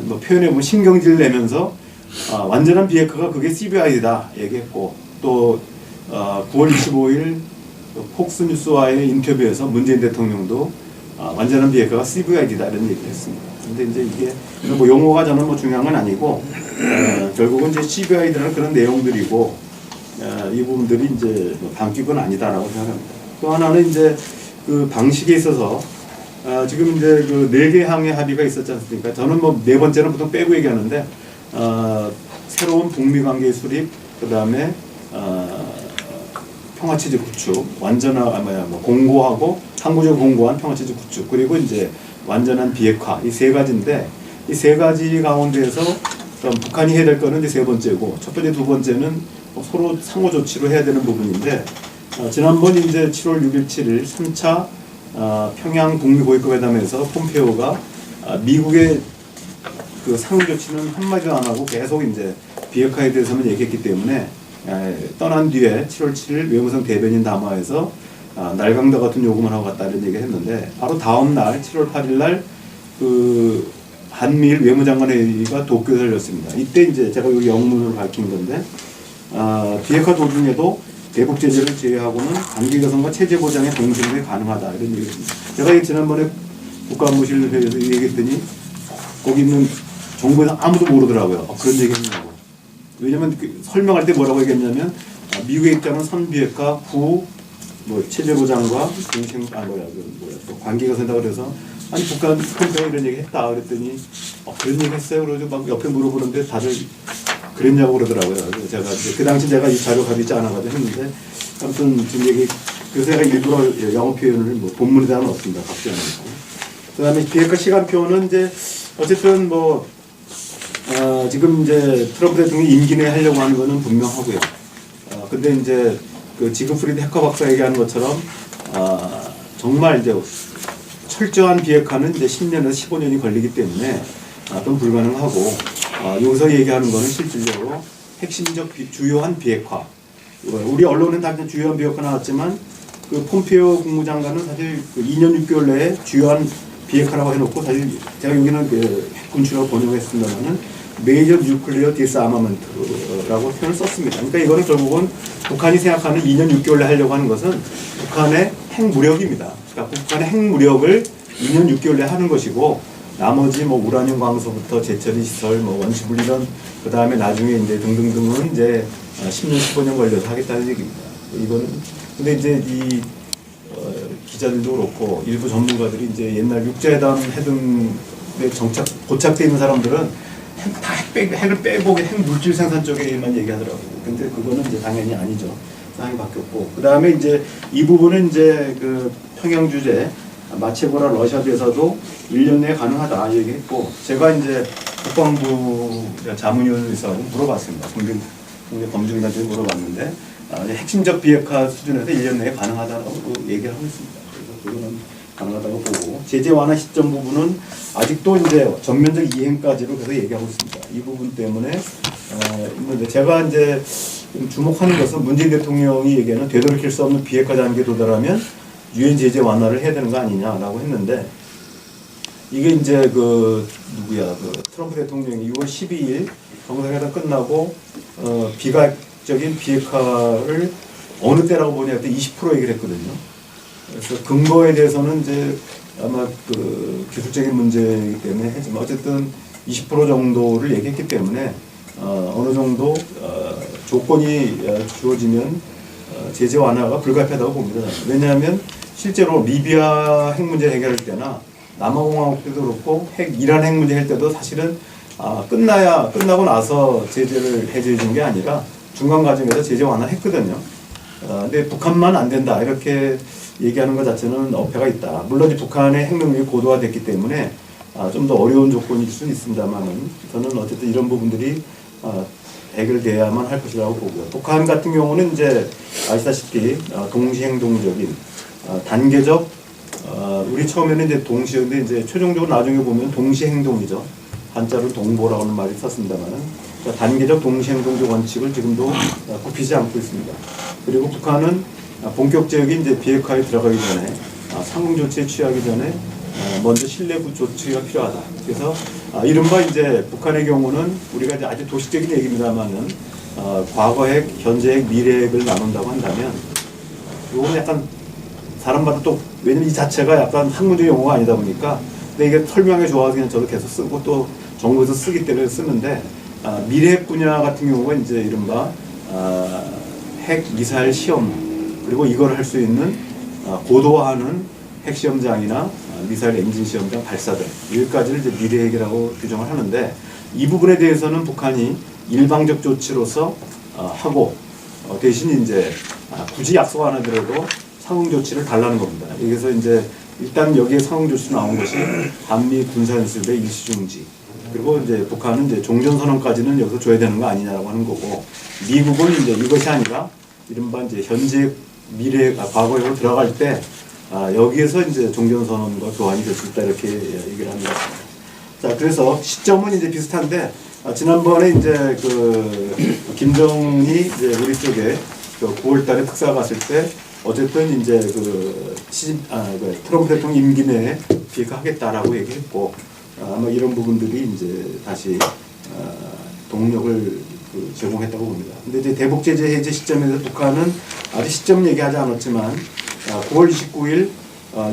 뭐 표현해 보면 신경질 내면서 완전한 비핵화가 그게 CBI다 얘기했고 또 9월 25일 폭스뉴스와의 인터뷰에서 문재인 대통령도 완전한 비핵화가 CBI다 이런 얘기를 했습니다. 근데 이제 이게 뭐 용어가 저는 뭐 중요한 건 아니고 결국은 이제 CBI라는 그런 내용들이고 이 부분들이 이제 뭐 반격은 아니다라고 생각합니다. 또 하나는 이제 그 방식에 있어서 지금 이제 그 4개 항의 합의가 있었지 않습니까? 저는 뭐 네 번째는 보통 빼고 얘기하는데 새로운 북미 관계 수립, 그 다음에 평화체제 구축, 공고하고 항구적으로 공고한 평화체제 구축, 그리고 이제 완전한 비핵화 이 세 가지인데 이 세 가지 가운데에서 북한이 해야 될 거는 이제 세 번째고 첫 번째, 두 번째는 서로 상호 조치로 해야 되는 부분인데 지난번 이제 7월 6일, 7일 3차 평양 북미 고위급 회담에서 폼페오가 미국의 그 상호 조치는 한마디도 안 하고 계속 이제 비핵화에 대해서만 얘기했기 때문에 떠난 뒤에 7월 7일 외무성 대변인 담화에서 날강도 같은 요구만 하고 갔다 이런 얘기를 했는데 바로 다음 날 7월 8일 날 그 한미일 외무장관 회의가 도쿄에 열렸습니다. 이때 이제 제가 여기 영문을 밝힌 건데 비핵화 도중에도 대북 제재를 제외하고는 관계 개선과 체제 보장의 동시에 가능하다 이런 얘기를 했습니다. 제가 지난번에 국가안보실 회의에서 얘기했더니 거기 있는 정부에서 아무도 모르더라고요. 그런 얘기 했냐고. 왜냐면 설명할 때 뭐라고 얘기했냐면 미국의 입장은 선비핵화 후 뭐 체제 보장과 동시에 또 관계 개선이다 그래서 아니 북한 폼페오가 이런 얘기 했다 그랬더니 그런 얘기 했어요. 그러죠. 막 옆에 물어보는데 다들 그랬냐고 그러더라고요. 그래서 제가 그 당시 제가 이 자료 가지지 않아가지고 했는데 아무튼 지금 얘기 그래서 제가 일부러 영어 표현을 뭐 본문에다 넣었습니다. 답변하고. 그다음에 비핵화 시간표는 이제 어쨌든 뭐 지금 이제 트럼프 대통령이 임기 내에 하려고 하는 거는 분명하고요. 근데 이제 그 지그프리드 해커 박사 얘기하는 것처럼 정말 이제 철저한 비핵화는 이제 10년에서 15년이 걸리기 때문에 좀 불가능하고 여기서 얘기하는 거는 실질적으로 핵심적 주요한 비핵화. 우리 언론은 다 주요한 비핵화 나왔지만 그 폼페오 국무장관은 사실 그 2년 6개월 내에 주요한 비핵화라고 해놓고 사실 제가 여기는 그 핵군추라고 번역했습니다만은 메이저 뉴클리어 디스아마먼트라고 표현을 썼습니다. 그러니까 이거는 결국은 북한이 생각하는 2년 6개월 내에 하려고 하는 것은 북한의 핵무력입니다. 그러니까 북한의 핵무력을 2년 6개월 내에 하는 것이고 나머지 뭐 우라늄 광소부터 재처리 시설, 뭐 원시 분리론 그 다음에 나중에 이제 등등등은 이제 10년 15년 걸려서 하겠다는 얘기입니다. 이거는 근데 이제 이 기자들도 그렇고 일부 전문가들이 이제 옛날 육자회담 해등에 고착돼 있는 사람들은 핵을 빼고 핵 물질 생산 쪽에만 얘기하더라고요. 근데 그거는 이제 당연히 아니죠. 상황이 바뀌었고 그 다음에 이제 이 부분은 이제 그 평양 주재 마체고라 러시아 대사도 1년 내에 가능하다 얘기했고 제가 이제 국방부 자문위원회에서 물어봤습니다. 국내 검증단한테 물어봤는데 핵심적 비핵화 수준에서 1년 내에 가능하다고 얘기를 하고 있습니다. 그래서 그거는 가능하다고 보고 제재 완화 시점 부분은 아직도 이제 전면적 이행까지로 계속 얘기하고 있습니다. 이 부분 때문에 제가 이제 주목하는 것은 문재인 대통령이 얘기하는 되돌이킬 수 없는 비핵화 단계에 도달하면 유엔 제재 완화를 해야 되는 거 아니냐라고 했는데 이게 이제 그 트럼프 대통령이 6월 12일 정상회담 끝나고 비가역적인 비핵화를 어느 때라고 보냐 할 때 20% 얘기를 했거든요. 그래서 근거에 대해서는 이제 아마 그 기술적인 문제이기 때문에 했지만 어쨌든 20% 정도를 얘기했기 때문에 어느 정도 조건이 주어지면 제재 완화가 불가피하다고 봅니다. 왜냐하면 실제로 리비아 핵 문제 해결할 때나 남아공화국 때도 그렇고 이란 핵 문제 할 때도 사실은 끝나고 나서 제재를 해제해 준 게 아니라 중간 과정에서 제재 완화했거든요. 근데 북한만 안 된다 이렇게 얘기하는 것 자체는 어폐가 있다. 물론 북한의 핵능력이 고도화됐기 때문에 좀 더 어려운 조건일 수는 있습니다만은 저는 어쨌든 이런 부분들이 해결돼야만 할 것이라고 보고요. 북한 같은 경우는 이제 아시다시피 동시행동적인 단계적 우리 처음에는 이제 동시인데 이제 최종적으로 나중에 보면 동시행동이죠. 한자로 동보라고 하는 말이 썼습니다만은 단계적 동시행동적 원칙을 지금도 굽히지 않고 있습니다. 그리고 북한은 본격적인 이제 비핵화에 들어가기 전에 상응 조치에 취하기 전에 먼저 신뢰 조치가 필요하다. 그래서 이른바 이제 북한의 경우는 우리가 이제 아주 도식적인 얘기입니다만은 과거 핵, 현재 핵, 미래 핵을 나눈다고 한다면 이거는 약간 사람마다 또 왜냐면 이 자체가 약간 학문적 용어가 아니다 보니까 근데 이게 설명에 좋아서 그냥 저도 계속 쓰고 또 정부에서 쓰기 때문에 쓰는데 미래 핵 분야 같은 경우가 이제 이른바 핵 미사일 시험 그리고 이걸 할 수 있는 고도화하는 핵 시험장이나 미사일 엔진 시험장 발사들 여기까지를 이제 미래 핵이라고 규정을 하는데 이 부분에 대해서는 북한이 일방적 조치로서 하고 대신 이제 굳이 약속 안 하더라도 상응 조치를 달라는 겁니다. 여기서 이제 일단 여기에 상응 조치 나온 것이 한미 군사연습의 일시중지 그리고 이제 북한은 이제 종전선언까지는 여기서 줘야 되는 거 아니냐라고 하는 거고 미국은 이제 이것이 아니라 이른바 이제 현재 미래 과거로 들어갈 때 여기에서 이제 종전선언과 교환이 될 수 있다 이렇게 얘기를 합니다. 자 그래서 시점은 이제 비슷한데 지난번에 이제 그 김정은이 이제 우리 쪽에 그 9월달에 특사 갔을 때 어쨌든 이제 그 트럼프 대통령 임기 내에 비핵화하겠다라고 얘기했고 아마 이런 부분들이 이제 다시 동력을 제공했다고 봅니다. 근데 이제 대북 제재 해제 시점에서 북한은 아직 시점 얘기하지 않았지만 9월 29일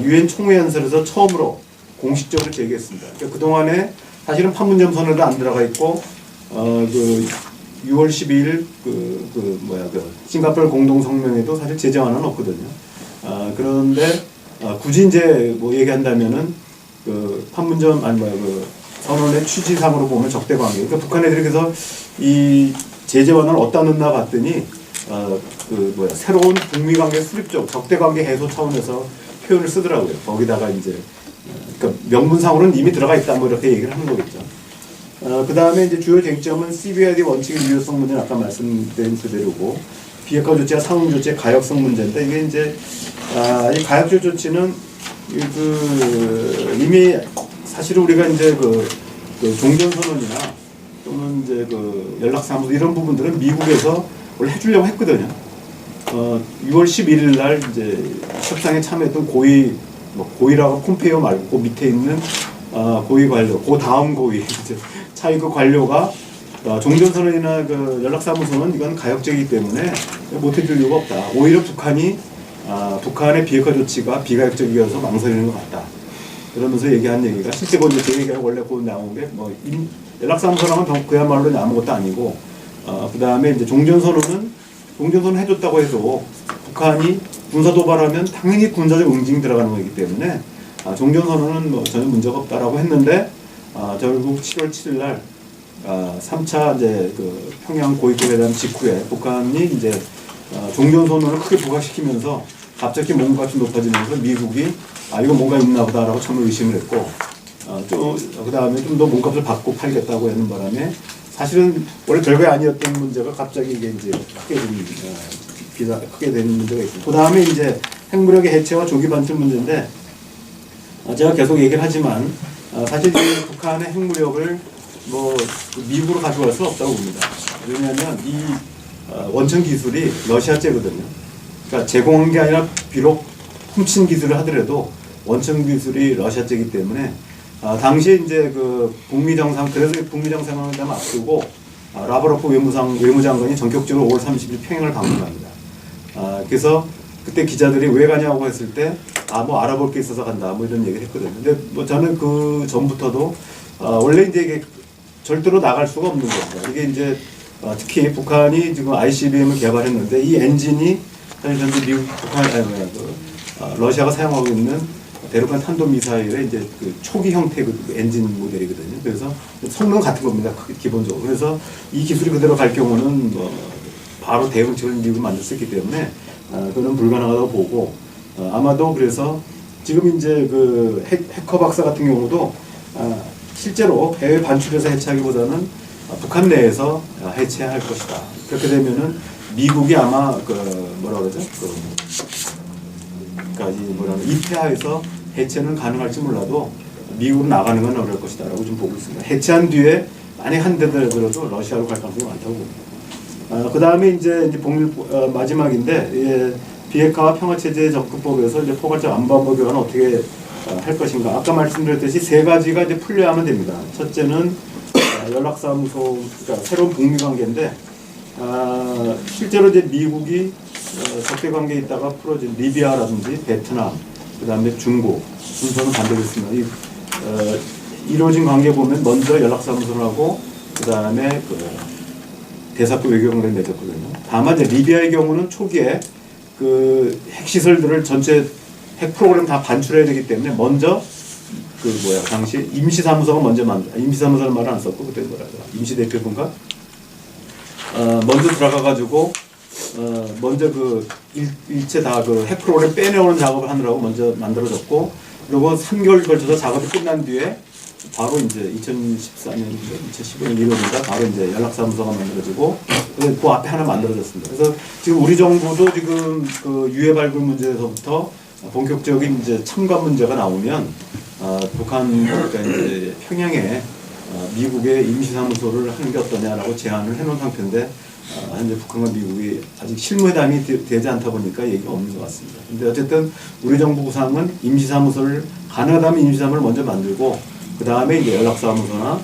유엔 총회 연설에서 처음으로 공식적으로 제기했습니다. 그러니까 그 동안에 사실은 판문점 선언도 안 들어가 있고 그 6월 12일 싱가포르 공동 성명에도 사실 제재안은 없거든요. 그런데 굳이 이제 뭐 얘기한다면은 그 판문점 그 선언의 취지상으로 보면 적대 관계. 그러니까 북한 애들이 그래서 이 제재안을 어디다 넣나 봤더니 새로운 북미 관계 수립적 적대 관계 해소 차원에서 표현을 쓰더라고요. 거기다가 이제 그러니까 명분상으로는 이미 들어가 있다 뭐 이렇게 얘기를 하는 거겠죠. 그 다음에 이제 주요 쟁점은 CBID 원칙의 유효성 문제는 아까 말씀드린 그대로고 비핵화 조치와 상응 조치의 가역성 문제인데 이게 이제 이 가역적 조치는 이미 사실 우리가 이제 그 종전선언이나 또는 이제 그 연락사무소 이런 부분들은 미국에서 원래 해주려고 했거든요. 6월 11일 날 이제 협상에 참여했던 고위라고 폼페이오 말고 그 밑에 있는 고위 관료, 그 다음 고위 차이 그 관료가 종전선언이나 그 연락사무소는 이건 가역적이기 때문에 못해줄 이유가 없다. 오히려 북한의 비핵화 조치가 비가역적이어서 망설이는 것 같다. 그러면서 얘기한 얘기가 실제 제 얘기가 원래 곧 나온 게 연락사무소라면 그야말로 아무것도 아니고 그 다음에 이제 종전선언 해줬다고 해도 북한이 군사 도발하면 당연히 군사적 응징 들어가는 거기 때문에 종전선언은 뭐 전혀 문제가 없다라고 했는데 결국 7월 7일 날 3차 이제 그 평양 고위급 회담 직후에 북한이 이제 종전선언을 크게 부각시키면서 갑자기 몸값이 높아지면서 미국이 이거 뭔가 있나 보다라고 처음에 의심을 했고 그 다음에 좀 더 몸값을 받고 팔겠다고 하는 바람에 사실은 원래 별거 아니었던 문제가 갑자기 이게 이제 크게 되는 문제가 있고 그 다음에 이제 핵무력의 해체와 조기 반출 문제인데 제가 계속 얘기를 하지만 사실 북한의 핵무력을 미국으로 가져갈 수 없다고 봅니다. 왜냐하면 이 원천 기술이 러시아제거든요. 그러니까 제공한 게 아니라 비록 훔친 기술을 하더라도 원천 기술이 러시아제이기 때문에 당시에 이제 그 북미 정상 그래서 북미 정상회담 앞두고 라브로프 외무장관이 전격적으로 5월 30일 평양을 방문합니다. 그래서 그때 기자들이 왜 가냐고 했을 때 알아볼 게 있어서 간다 이런 얘기를 했거든요. 근데 저는 그 전부터도 원래 이제 이게 절대로 나갈 수가 없는 겁니다. 이게 이제 특히 북한이 지금 ICBM을 개발했는데 이 엔진이 사실 현재 러시아가 사용하고 있는 대륙간 탄도미사일의 이제 그 초기 형태의 그 엔진 모델이거든요. 그래서 성능 같은 겁니다. 기본적으로. 그래서 이 기술이 그대로 갈 경우는 바로 대응책을 미국이 만들 수 있기 때문에 그건 불가능하다고 보고 아마도 그래서 지금 이제 그 해커 박사 같은 경우도 실제로 해외 반출해서 해체하기보다는 북한 내에서 해체할 것이다. 그렇게 되면은 미국이 아마 이태하에서 해체는 가능할지 몰라도 미국으로 나가는 건 어려울 것이다라고 좀 보고 있습니다. 해체한 뒤에 만약 한 대더라도 러시아로 갈 가능성이 많다고 봅니다. 그 다음에 이제 마지막인데 비핵화와 평화체제 접근법에서 이제 포괄적 안보안보 교환을 어떻게 할 것인가. 아까 말씀드렸듯이 세 가지가 이제 풀려야만 됩니다. 첫째는 연락사무소, 그러니까 새로운 북미 관계인데 실제로 이제 미국이 적대 관계에 있다가 풀어진 리비아라든지 베트남, 그 다음에 중국 순서는 반대됐습니다. 이루어진 관계 보면 먼저 연락사무소를 하고 그 다음에 대사급 외교관계를 맺었거든요. 다만 이제 리비아의 경우는 초기에 그 핵시설들을 전체 핵 프로그램 다 반출해야 되기 때문에 먼저 당시 임시사무소가 먼저 임시사무소는 말을 안 썼고 그때 임시대표분과 먼저 들어가가지고 먼저 일체 다 핵 프로그램 빼내오는 작업을 하느라고 먼저 만들어졌고, 그리고 3개월 걸쳐서 작업이 끝난 뒤에 바로 이제 2014년, 2015년 1월인가 바로 이제 연락사무소가 만들어지고 그 앞에 하나 만들어졌습니다. 그래서 지금 우리 정부도 지금 유해 발굴 문제에서부터 본격적인 이제 참관 문제가 나오면 북한 그러니까 이제 평양에 미국의 임시사무소를 하는 게 어떠냐라고 제안을 해놓은 상태인데 현재 북한과 미국이 아직 실무회담이 되지 않다 보니까 얘기가 없는 것 같습니다. 근데 어쨌든 우리 정부 구상은 임시사무소를 가능하다면 임시사무소를 먼저 만들고 그 다음에 이제 연락사무소나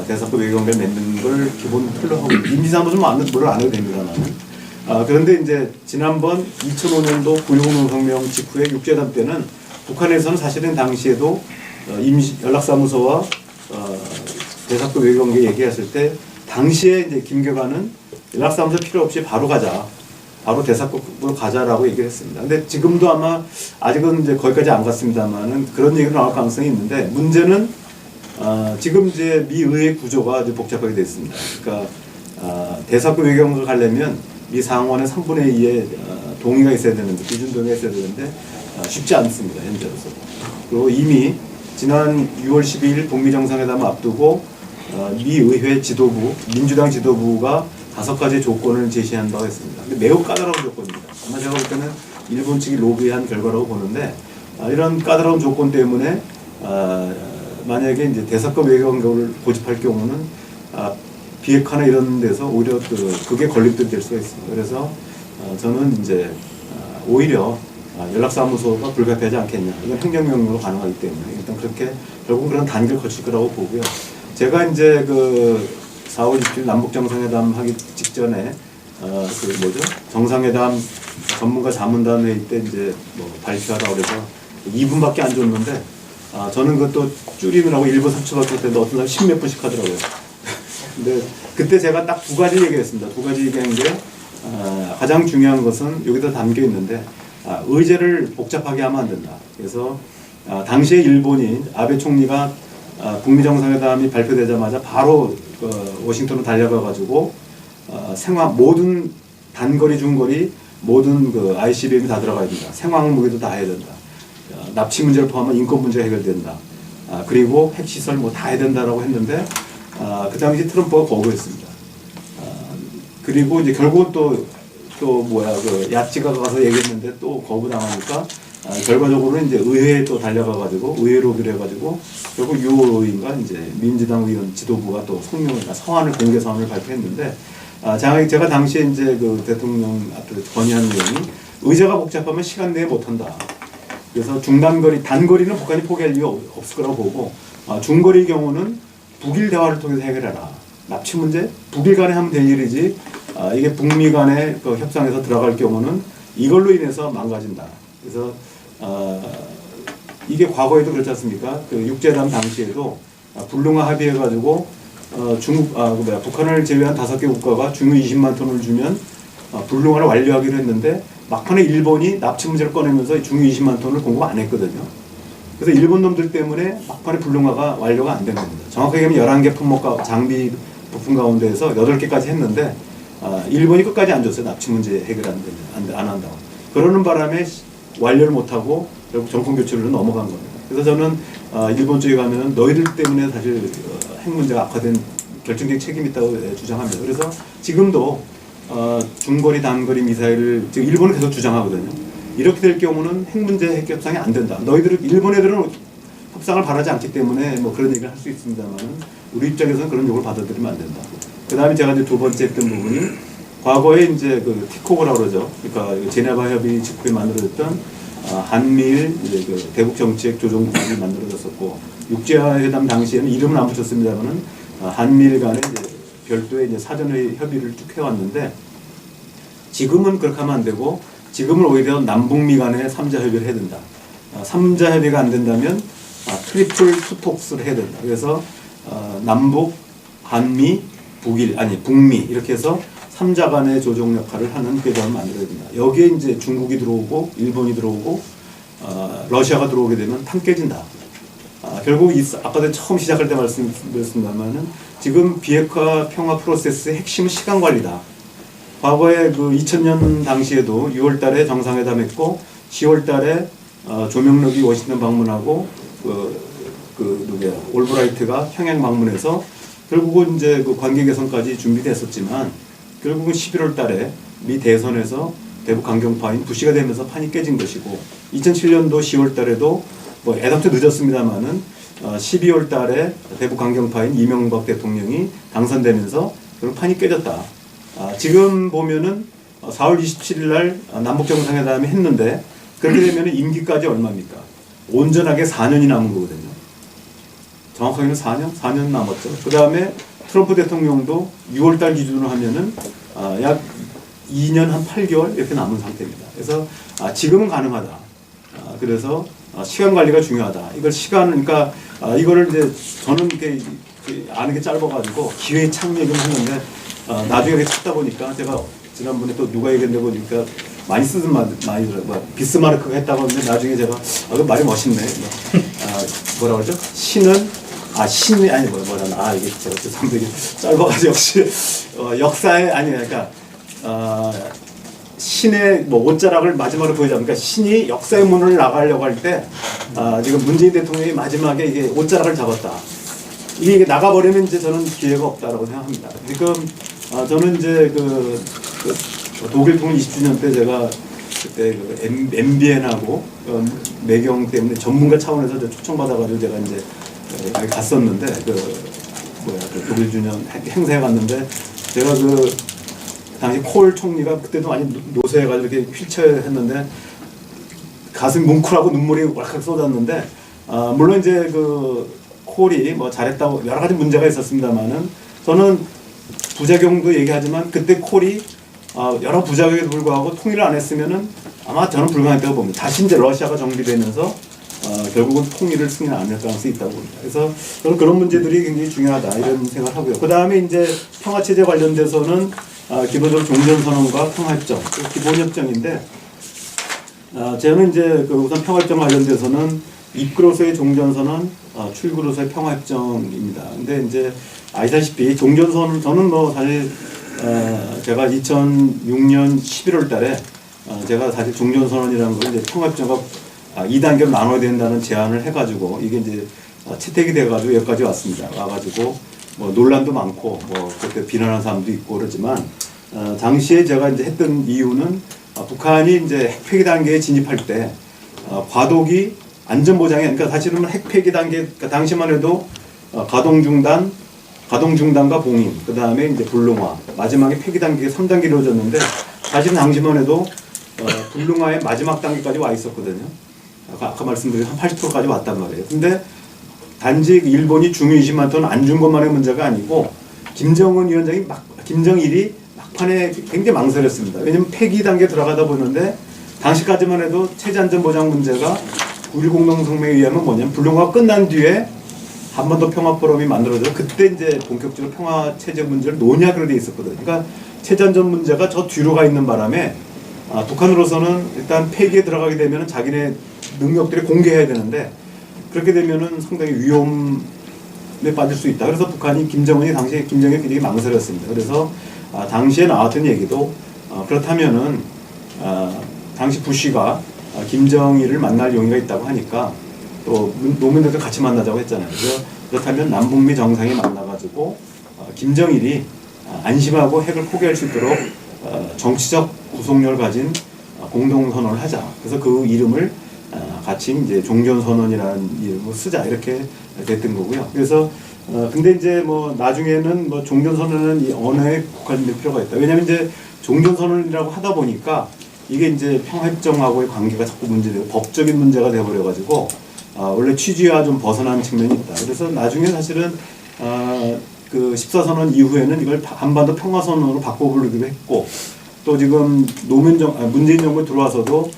대사급 외교관계를 맺는 걸 기본 틀로 하고 임시사무소는 물론 안 해도 됩니다만은 그런데 이제 지난번 2005년도 9.16 농성명 직후에 육제회담 때는 북한에서는 사실은 당시에도 연락사무소와 대사급 외교관계 얘기했을 때 당시에 이제 김교관은 연락사무소 필요 없이 바로 가자, 바로 대사급으로 가자라고 얘기를 했습니다. 근데 지금도 아마 아직은 이제 거기까지 안 갔습니다만은 그런 얘기가 나올 가능성이 있는데 문제는 지금 이제 미 의회 구조가 아주 복잡하게 됐습니다. 그러니까 대사급 외교관계를 가려면 미 상원의 3분의 2의 동의가 있어야 되는데, 기준 동의가 있어야 되는데 쉽지 않습니다, 현재로서. 그리고 이미 지난 6월 12일 북미 정상회담을 앞두고 미 의회 지도부, 민주당 지도부가 5가지 조건을 제시한 바가 있습니다. 근데 매우 까다로운 조건입니다. 아마 제가 볼 때는 일본 측이 로비한 결과라고 보는데 이런 까다로운 조건 때문에 만약에 이제 대사급 외교관계를 고집할 경우는 비핵화나 이런 데서 오히려 그게 걸림돌이 될 수가 있습니다. 그래서 저는 이제 오히려 연락사무소가 불가피하지 않겠냐. 이건 행정명령으로 가능하기 때문에 일단 그렇게 결국 그런 단계를 거칠 거라고 보고요. 제가 이제 4월 20일 남북정상회담 하기 직전에 정상회담 전문가 자문단 회의 때 이제 발표하라고 그래서 2분밖에 안 줬는데 저는 그것도 줄이느라고 1분 3초밖에 했는데 어떤 사람 10몇 분씩 하더라고요. 근데 그때 제가 딱 2가지 얘기했습니다. 2가지 얘기한 게 가장 중요한 것은 여기다 담겨 있는데 의제를 복잡하게 하면 안 된다. 그래서 당시에 일본이 아베 총리가 북미 정상회담이 발표되자마자 바로 워싱턴으로 달려가 가지고 모든 단거리 중거리 모든 ICBM이 다 들어가야 된다. 생화학 무기도 다 해야 된다. 납치 문제를 포함한 인권 문제가 해결된다. 그리고 핵시설 다 해야 된다라고 했는데 그 당시 트럼프가 거부했습니다. 그리고 이제 결국은 야찌가 가서 얘기했는데 또 거부당하니까 결과적으로는 이제 의회에 또 달려가가지고 의회 로비를 해가지고 결국 6월인가 이제 민주당 의원 지도부가 또 서한을 공개 서한을 발표했는데 제가 당시에 이제 대통령 앞에 건의한 내용이 의제가 복잡하면 시간 내에 못한다. 그래서 단거리는 북한이 포기할 이유 없을 거라고 보고 중거리 경우는 북일 대화를 통해서 해결해라. 납치 문제 북일 간에 하면 될 일이지 이게 북미 간의 협상에서 들어갈 경우는 이걸로 인해서 망가진다. 그래서 이게 과거에도 그렇지 않습니까? 육제회담 당시에도 불능화 합의해가지고 북한을 제외한 5개 국가가 중유 20만 톤을 주면 불능화를 완료하기로 했는데 막판에 일본이 납치 문제를 꺼내면서 중유 20만 톤을 공급 안 했거든요. 그래서 일본 놈들 때문에 막판에 불능화가 완료가 안 된 겁니다. 정확하게 하면 11개 품목과 장비 부품 가운데에서 8개까지 했는데 일본이 끝까지 안 줬어요. 납치 문제 해결 안 한다고. 그러는 바람에 완료를 못하고 결국 정권 교체로 넘어간 겁니다. 그래서 저는 일본 쪽에 가면 너희들 때문에 사실 핵 문제가 악화된 결정적 책임이 있다고 주장합니다. 그래서 지금도 중거리 단거리 미사일을 지금 일본은 계속 주장하거든요. 이렇게 될 경우는 핵 문제 핵 협상이 안 된다. 일본 애들은 협상을 바라지 않기 때문에 그런 얘기를 할 수 있습니다만 우리 입장에서는 그런 욕을 받아들이면 안 된다. 그 다음에 제가 이제 2번째 했던 부분이 과거에 이제 그 티코그라고 그러죠. 그러니까 제네바 협의 직후에 만들어졌던 한미일 이제 그 대북 정책 조정국이 만들어졌었고, 육제회담 당시에는 이름은 안 붙였습니다만은 한미일 간의 이제 별도의 이제 사전의 협의를 쭉 해왔는데, 지금은 그렇게 하면 안 되고 지금은 오히려 남북미 간의 3자 협의를 해야 된다. 3자 협의가 안 된다면 트리플 투톡스를 해야 된다. 그래서 남북, 한미, 북미 이렇게 해서 3자 간의 조정 역할을 하는 회담을 만들어야 된다. 여기에 이제 중국이 들어오고 일본이 들어오고 러시아가 들어오게 되면 탕 깨진다. 결국 아까도 처음 시작할 때 말씀드렸습니다만은 지금 비핵화 평화 프로세스의 핵심은 시간 관리다. 과거에 그 2000년 당시에도 6월 달에 정상회담했고 10월 달에 조명록이 워싱턴 방문하고 올브라이트가 평양 방문해서 결국은 이제 그 관계 개선까지 준비됐었지만 결국은 11월 달에 미 대선에서 대북 강경파인 부시가 되면서 판이 깨진 것이고, 2007년도 10월 달에도 뭐 애당초 늦었습니다만은 12월 달에 대북 강경파인 이명박 대통령이 당선되면서 결국 판이 깨졌다. 지금 보면은 4월 27일 날 남북 정상회담이 했는데 그렇게 되면 임기까지 얼마입니까? 온전하게 4년이 남은 거거든요. 정확하게는 4년 남았죠. 그 다음에 트럼프 대통령도 6월 달 기준으로 하면은 약 2년 한 8개월 이렇게 남은 상태입니다. 그래서 지금은 가능하다. 그래서 시간 관리가 중요하다. 이걸 그러니까 이거를 이제 저는 이렇게 아는 게 짧아가지고 기회 창 얘기를 했는데 나중에 찾다 보니까 제가 지난번에 또 누가 얘기했는데 보니까 많이 쓰는 많이 들어요. 비스마르크가 했다고 하는데 나중에 제가 그 말이 멋있네. 뭐라 그러죠? 신이 아니 뭐라 이게 제가 또 상당히 짧아가지고 역시 역사에 그러니까 신의 뭐 옷자락을 마지막으로 보여주면, 그러니까 신이 역사의 문을 나가려고 할 때 지금 문재인 대통령이 마지막에 이게 옷자락을 잡았다. 이게 나가버리면 이제 저는 기회가 없다라고 생각합니다. 지금 저는 이제 그 독일 통일 20주년 때 제가 그때 그 MBN하고 매경 때문에 전문가 차원에서 초청받아가지고 제가 이제 갔었는데 그 독일 주년 행사에 갔는데 제가 당시 콜 총리가 그때도 많이 노쇠해가지고 이렇게 휠체어 했는데 가슴이 뭉클하고 눈물이 왈칵 쏟았는데 물론 이제 그 콜이 뭐 잘했다고 여러 가지 문제가 있었습니다만은 저는 부작용도 얘기하지만 그때 콜이 여러 부작용에도 불구하고 통일을 안 했으면은 아마 저는 불가능했다고 봅니다. 다시 이제 러시아가 정비되면서 결국은 통일을 승인 안 할 가능성이 있다고 봅니다. 그래서 저는 그런 문제들이 굉장히 중요하다 이런 생각을 하고요. 그 다음에 이제 평화체제 관련돼서는 기본적으로 종전선언과 평화협정, 기본협정인데 저는 이제 우선 평화협정 관련돼서는 입구로서의 종전선언, 출구로서의 평화협정입니다. 근데 이제 아시다시피 종전선언 저는 뭐 사실 제가 2006년 11월 달에 제가 사실 종전선언이라는 걸 이제 평화협정과 2단계로 나눠야 된다는 제안을 해가지고 이게 이제 채택이 돼가지고 여기까지 왔습니다. 와가지고 뭐 논란도 많고 뭐 그때 비난하는 사람도 있고 그러지만 당시에 제가 이제 했던 이유는 북한이 이제 핵폐기 단계에 진입할 때 과도기 안전보장이 그러니까 사실은 핵폐기 단계 그러니까 당시만 해도 가동 중단과 봉인 그 다음에 이제 불능화 마지막에 폐기 단계가 3단계로 이루어졌는데 사실은 당시만 해도 불능화의 마지막 단계까지 와 있었거든요. 아까 말씀드린 한 80%까지 왔단 말이에요. 근데 단지 일본이 중유 20만 톤 안 준 것만의 문제가 아니고 김정일이 막판에 굉장히 망설였습니다. 왜냐하면 폐기 단계에 들어가다 보는데 당시까지만 해도 체제 안전 보장 문제가 9.1 공동성명에 의하면 뭐냐면 불능화가 끝난 뒤에 한반도 평화 포럼이 만들어져 그때 이제 본격적으로 평화 체제 문제를 논의하기로 돼 있었거든요. 그러니까 체제 안전 문제가 저 뒤로 가 있는 바람에 북한으로서는 일단 폐기에 들어가게 되면 자기네 능력들을 공개해야 되는데 그렇게 되면은 상당히 위험에 빠질 수 있다. 그래서 북한이 당시에 김정은이 굉장히 망설였습니다. 그래서 당시에 나왔던 얘기도 그렇다면은 당시 부시가 김정일을 만날 용의가 있다고 하니까 또 노무현들도 같이 만나자고 했잖아요. 그래서 그렇다면 남북미 정상이 만나가지고 김정일이 안심하고 핵을 포기할 수 있도록 정치적 구속력을 가진 공동선언을 하자. 그래서 그 이름을 같이 이제 종전선언이라는 이름으로 쓰자 이렇게 됐던 거고요. 그래서 근데 이제 뭐 나중에는 뭐 종전선언은 이 언어에 국한될 필요가 있다. 왜냐하면 이제 종전선언이라고 하다 보니까 이게 이제 평화협정하고의 관계가 자꾸 문제되고 법적인 문제가 돼버려가지고 원래 취지와 좀 벗어난 측면이 있다. 그래서 나중에 사실은 그 14선언 이후에는 이걸 한반도 평화선언으로 바꿔부르기로 했고 또 지금 문재인 정부 들어와서도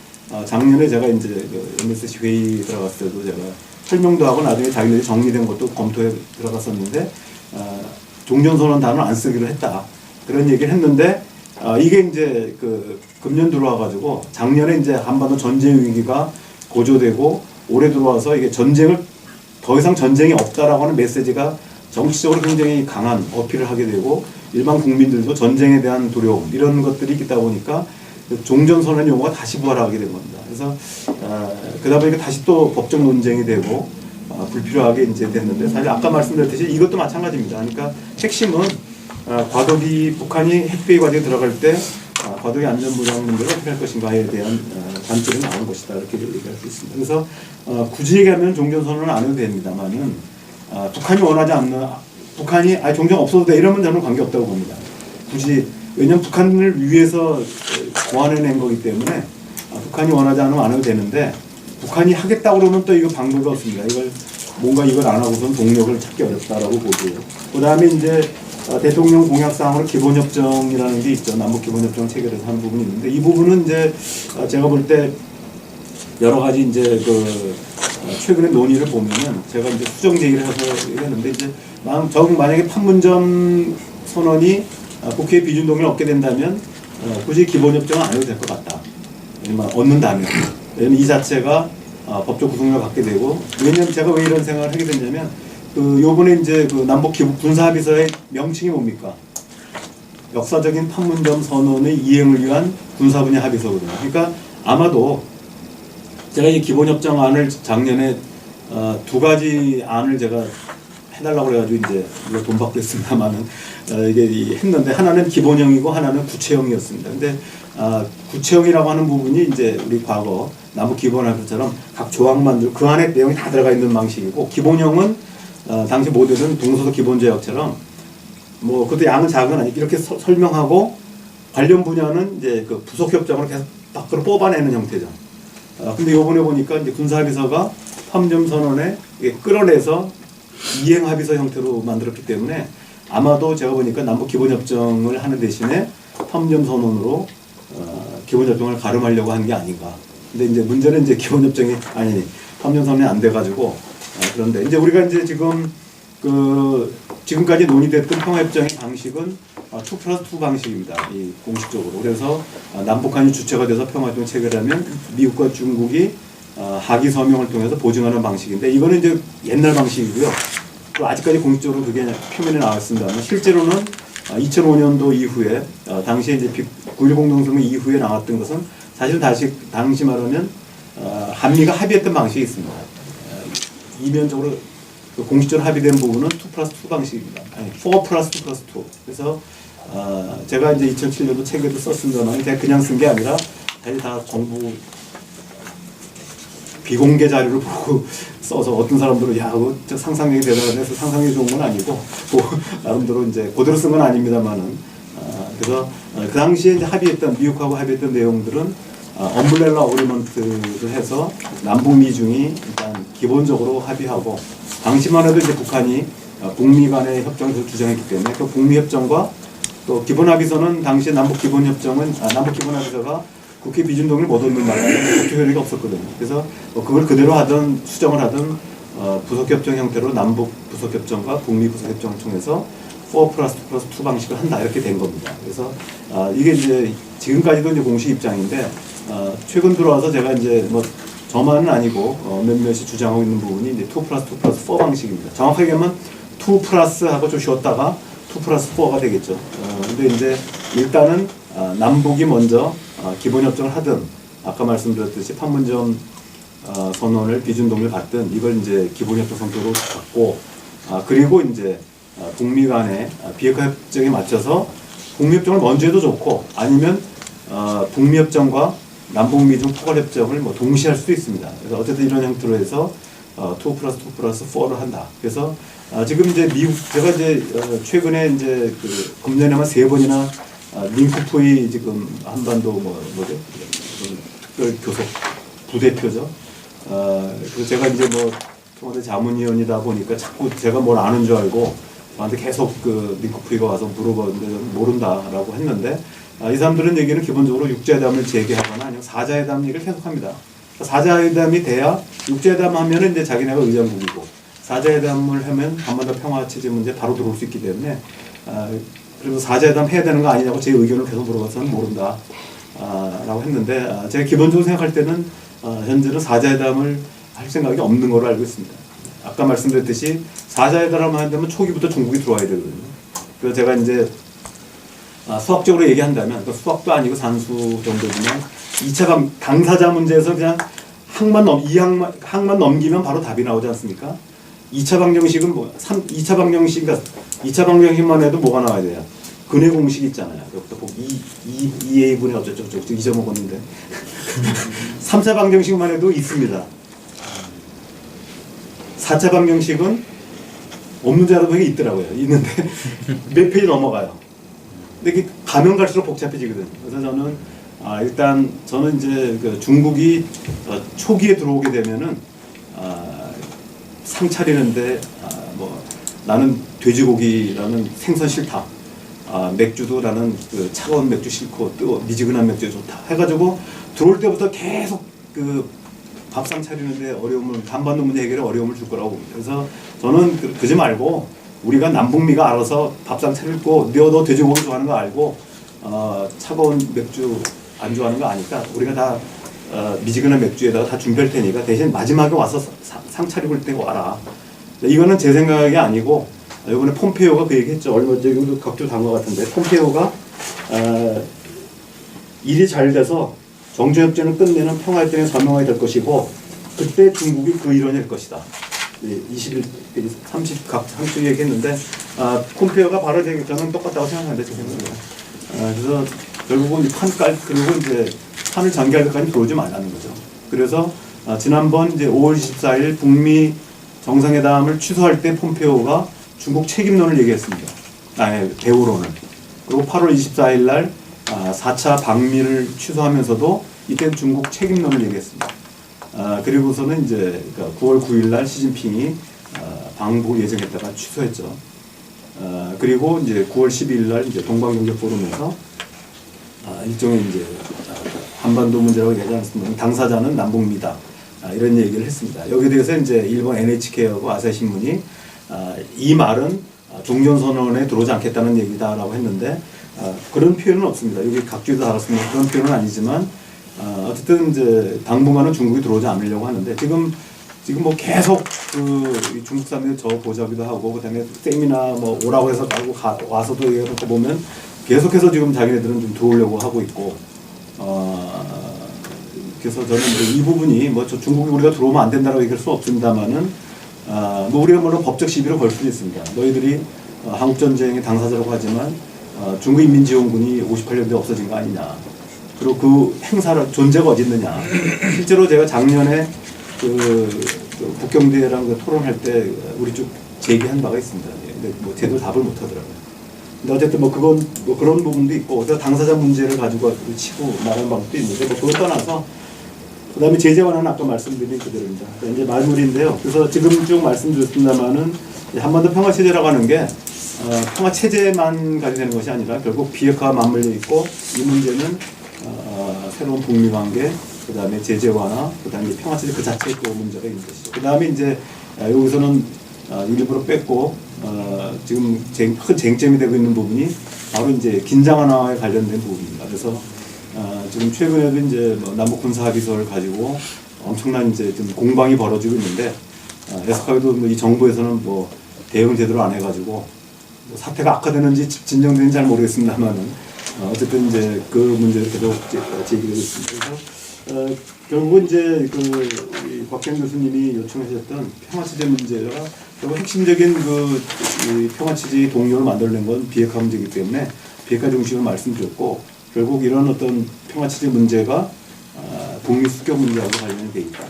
작년에 제가 이제 그 MSC 회의 들어갔을 때도 제가 설명도 하고 나중에 자기들이 정리된 것도 검토에 들어갔었는데 종전선언 단어를 안 쓰기로 했다. 그런 얘기를 했는데 이게 이제 그 금년 들어와가지고 작년에 이제 한반도 전쟁 위기가 고조되고 올해 들어와서 이게 더 이상 전쟁이 없다라고 하는 메시지가 정치적으로 굉장히 강한 어필을 하게 되고 일반 국민들도 전쟁에 대한 두려움 이런 것들이 있다 보니까 종전선언 용어가 다시 부활하게 된 겁니다. 그래서 그러다 보니까 다시 또 법적 논쟁이 되고 불필요하게 이제 됐는데 사실 아까 말씀드렸듯이 이것도 마찬가지입니다. 그러니까 핵심은 북한이 핵배기 과정에 들어갈 때 과도기 안전보장 문제가 어떻게 할 것인가에 대한 관점이 나오는 것이다 이렇게 얘기할 수 있습니다. 그래서 굳이 얘기하면 종전선언은 안 해도 됩니다만은 북한이 원하지 않는 북한이 종전 없어도 돼 이러면 저는 관계없다고 봅니다. 굳이 왜냐하면 북한을 위해서 고안해낸 거기 때문에 북한이 원하지 않으면 안 해도 되는데 북한이 하겠다고 그러면 또 이거 방법이 없습니다. 이걸 안 하고선 동력을 찾기 어렵다라고 보고요. 그 다음에 이제 대통령 공약사항으로 기본협정이라는 게 있죠. 남북기본협정 체결해서 한 부분이 있는데 이 부분은 이제 제가 볼 때 여러 가지 이제 그 최근의 논의를 보면은 제가 이제 수정 제기를 해서 했는데 이제 만약에 판문점 선언이 국회 비준 동의를 얻게 된다면 굳이 기본협정은 안 해도 될 것 같다. 얻는다면. 왜냐면 이 자체가 법적 구속력을 갖게 되고 왜냐면 제가 왜 이런 생각을 하게 됐냐면 요번에 이제 그 남북 군사합의서의 명칭이 뭡니까? 역사적인 판문점 선언의 이행을 위한 군사분야 합의서거든요. 그러니까 아마도 제가 이 기본협정안을 작년에 두 가지 안을 제가 해달라고 그래가지고 이제 이거 돈 받고 했습니다만은 이게 했는데 하나는 기본형이고 하나는 구체형이었습니다. 근데 구체형이라고 하는 부분이 이제 우리 과거 남북 기본합의처럼 각 조항만 들고 그 안에 내용이 다 들어가 있는 방식이고 기본형은 당시 모델은 동서도 기본조약처럼 뭐 그것도 양은 작은 건 아니고 이렇게 설명하고 관련 분야는 이제 그 부속협정으로 계속 밖으로 뽑아내는 형태죠. 근데 요번에 보니까 이제 군사합의서가 판문점 선언에 끌어내서 이행합의서 형태로 만들었기 때문에 아마도 제가 보니까 남북 기본협정을 하는 대신에 판문점 선언으로 기본협정을 가름하려고 한 게 아닌가. 근데 이제 문제는 이제 기본협정이 판문점 선언이 안 돼가지고 그런데 이제 우리가 이제 지금까지 논의됐던 평화협정의 방식은 2+2 방식입니다. 이 공식적으로. 그래서 남북한이 주체가 돼서 평화협정 체결하면 미국과 중국이 하기 서명을 통해서 보증하는 방식인데 이거는 이제 옛날 방식이고요. 또 아직까지 공식적으로 그게 표면에 나왔습니다만 실제로는 2005년도 이후에 당시에 이제 9.1 공동성명 이후에 나왔던 것은 사실 당시 말하면 한미가 합의했던 방식이 있습니다. 이면적으로 공식적으로 합의된 부분은 2+2 방식입니다. 4+2+2. 그래서 제가 이제 2007년도 책에도 썼습니다만 그냥 쓴 게 아니라 사실 다 정부 비공개 자료를 보고 써서 어떤 사람들은 야, 그거 상상력이 대단해서 상상력이 좋은 건 아니고 나름대로 이제 그대로 쓴 건 아닙니다만은 그래서 그 당시에 이제 미국하고 합의했던 내용들은 엄블렐라 어그리먼트를 해서 남북 미중이 일단 기본적으로 합의하고 당시만 해도 이제 북한이 북미 간의 협정을 주장했기 때문에 그 북미 협정과 또 기본 합의서는 당시 남북 기본 합의서가 국회 비준 동의를 못 얻는 바람에 법적 효력이 없었거든요. 그래서 그걸 그대로 하든 수정을 하든 부속협정 형태로 남북 부속협정과 북미 부속협정을 통해서 4+2+2 방식을 한다 이렇게 된 겁니다. 그래서 이게 이제 지금까지도 이제 공식 입장인데 최근 들어와서 제가 이제 뭐 저만은 아니고 몇몇이 주장하고 있는 부분이 이제 2+2+4 방식입니다. 정확하게 하면 2+ 하고 좀 쉬었다가 2+4가 되겠죠. 근데 이제 일단은 남북이 먼저 기본협정을 하든 아까 말씀드렸듯이 판문점 선언을 비준 동의를 받든 이걸 이제 기본협정 선표로 받고 그리고 이제 북미 간의 비핵화 협정에 맞춰서 북미 협정을 먼저 해도 좋고 아니면 북미 협정과 남북 미중 포괄협정을 뭐 동시에 할 수도 있습니다. 그래서 어쨌든 이런 형태로 해서 2+2+4를 한다. 그래서 지금 이제 제가 이제 최근에 이제 금년에만 3번이나 링쿠프의 지금 한반도 뭐죠? 그 교섭 부대표죠. 그래서 제가 이제 뭐 청와대 자문위원이다 보니까 자꾸 제가 뭘 아는 줄 알고 저한테 계속 그 링쿠프이가 와서 물어보는데 저는 모른다라고 했는데 이 사람들은 얘기는 기본적으로 육자회담을 재개하거나 아니면 사자회담 얘기를 계속합니다. 사자회담이 돼야 육자회담 하면은 이제 자기네가 의장국이고 사자회담을 하면 한반도 평화체제 문제 바로 들어올 수 있기 때문에 그래서 사자회담 해야 되는 거 아니냐고 제 의견을 계속 물어봐서는 모른다 라고 했는데 제가 기본적으로 생각할 때는 현재는 사자회담을 할 생각이 없는 걸로 알고 있습니다. 아까 말씀드렸듯이 사자회담을 하려면 초기부터 중국이 들어와야 되거든요. 그래서 제가 이제 수학적으로 얘기한다면 수학도 아니고 산수 정도지만 2차 당사자 문제에서 그냥 항만 넘기면 바로 답이 나오지 않습니까? 2차 방정식은 2차 방정식만 해도 뭐가 나와야 돼요? 근해 공식 있잖아요. 그것도 꼭 2a분의 어쩌고저쩌고 잊어먹었는데 3차 방정식만 해도 있습니다. 4차 방정식은 없는 자료도 있더라고요. 있는데 몇 페이지 넘어가요. 근데 이게 가면 갈수록 복잡해지거든요. 그래서 저는 일단 저는 이제 그 중국이 초기에 들어오게 되면은 상 차리는데 뭐 나는 돼지고기라는 생선 싫다. 맥주도 나는 그 차가운 맥주 싫고 미지근한 맥주 좋다. 해가지고 들어올 때부터 계속 그 밥상 차리는데 어려움을 한반도 문제 해결에 어려움을 줄 거라고 봅니다. 그래서 저는 그러지 말고 우리가 남북미가 알아서 밥상 차릴 거 너 돼지고기 좋아하는 거 알고 차가운 맥주 안 좋아하는 거 아니까 우리가 다 미지근한 맥주에다가 다 준비할 테니까 대신 마지막에 와서 상 차리고 때 와라. 이거는 제 생각이 아니고 이번에 폼페이오가 그 얘기했죠. 얼마 전에도 각주 단 것 같은데 폼페이오가 일이 잘 돼서 정전협정을 끝내는 평화협정에 서명하게 될 것이고 그때 중국이 그 일원일 것이다. 21, 30 얘기했는데 폼페이오가 바로 저는 똑같다고 생각하는데 제 생각은. 그래서 결국은 그리고 이제 판을 전개할 때까지 들어오지 말라는 거죠. 그래서 지난번 이제 5월 24일 북미 정상회담을 취소할 때 폼페이오가 중국 책임론을 얘기했습니다. 대우론을. 그리고 8월 24일 날 4차 방미를 취소하면서도 이때는 중국 책임론을 얘기했습니다. 그리고서는 이제 9월 9일 날 시진핑이 방북 예정했다가 취소했죠. 그리고 이제 9월 12일 날 이제 동방경제 포럼에서 일종의 이제 한반도 문제라고 얘기하지 않습니까? 당사자는 남북미다. 이런 얘기를 했습니다. 여기에 대해서 이제 일본 NHK하고 아사히신문이 이 말은 종전선언에 들어오지 않겠다는 얘기다라고 했는데 그런 표현은 없습니다. 여기 각주에도 달았습니다. 그런 표현은 아니지만 어쨌든 이제 당분간은 중국이 들어오지 않으려고 하는데 지금 뭐 계속 그 중국 사람들이 저 보자기도 하고 그다음에 세미나 뭐 오라고 해서 가고 와서도 이렇게 보면 계속해서 지금 자기네들은 좀 들어오려고 하고 있고 그래서 저는 이 부분이 뭐 저 중국이 우리가 들어오면 안 된다라고 얘기할 수 없습니다만은 뭐 우리가 물론 법적 시비를 걸 수는 있습니다. 너희들이 한국전쟁의 당사자라고 하지만 중국인민지원군이 58년도에 없어진 거 아니냐. 그리고 그 행사를 존재가 어디 있느냐. 실제로 제가 작년에 그 북경대랑 그 토론할 때 우리 쪽 제기한 바가 있습니다. 근데 뭐 제대로 답을 못 하더라고요. 근데 어쨌든 뭐 그건 뭐 그런 부분도 있고 그래서 당사자 문제를 가지고 치고 말하는 방법도 있는데 뭐 그걸 떠나서 그다음에 제재 완화는 아까 말씀드린 그대로입니다. 그러니까 이제 마무리인데요. 그래서 지금 쭉 말씀드렸습니다만은 한반도 평화체제라고 하는 게 평화체제만 가지고 되는 것이 아니라 결국 비핵화와 맞물려 있고 이 문제는 새로운 북미 관계, 그다음에 제재 완화, 그다음에 평화체제 그 자체의 또 문제가 있는 것이죠. 그다음에 이제 여기서는 일부러 뺐고 지금 큰 쟁점이 되고 있는 부분이 바로 이제 긴장 완화에 관련된 부분입니다. 그래서 지금 최근에도 이제 뭐 남북 군사 합의서를 가지고 엄청난 이제 좀 공방이 벌어지고 있는데 에스카에도 뭐 이 정부에서는 뭐 대응을 제대로 안 해가지고 뭐 사태가 악화되는지 진정되는지 잘 모르겠습니다만은 어쨌든 이제 그 문제를 계속 제기되고 있습니다. 그래서 결국 이제 그 곽경 교수님이 요청하셨던 평화체제 문제가 결국 핵심적인 그 평화체제의 동력을 만들어낸 건 비핵화 문제이기 때문에 비핵화 중심으로 말씀드렸고 결국 이런 어떤 평화체제 문제가 북미 수교 문제하고 관련이 돼 있다.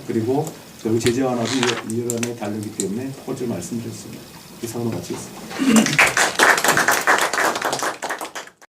그리고 결국 제재 완화도 이란에 다르기 때문에 포괄적으로 말씀드렸습니다. 이상으로 마치겠습니다.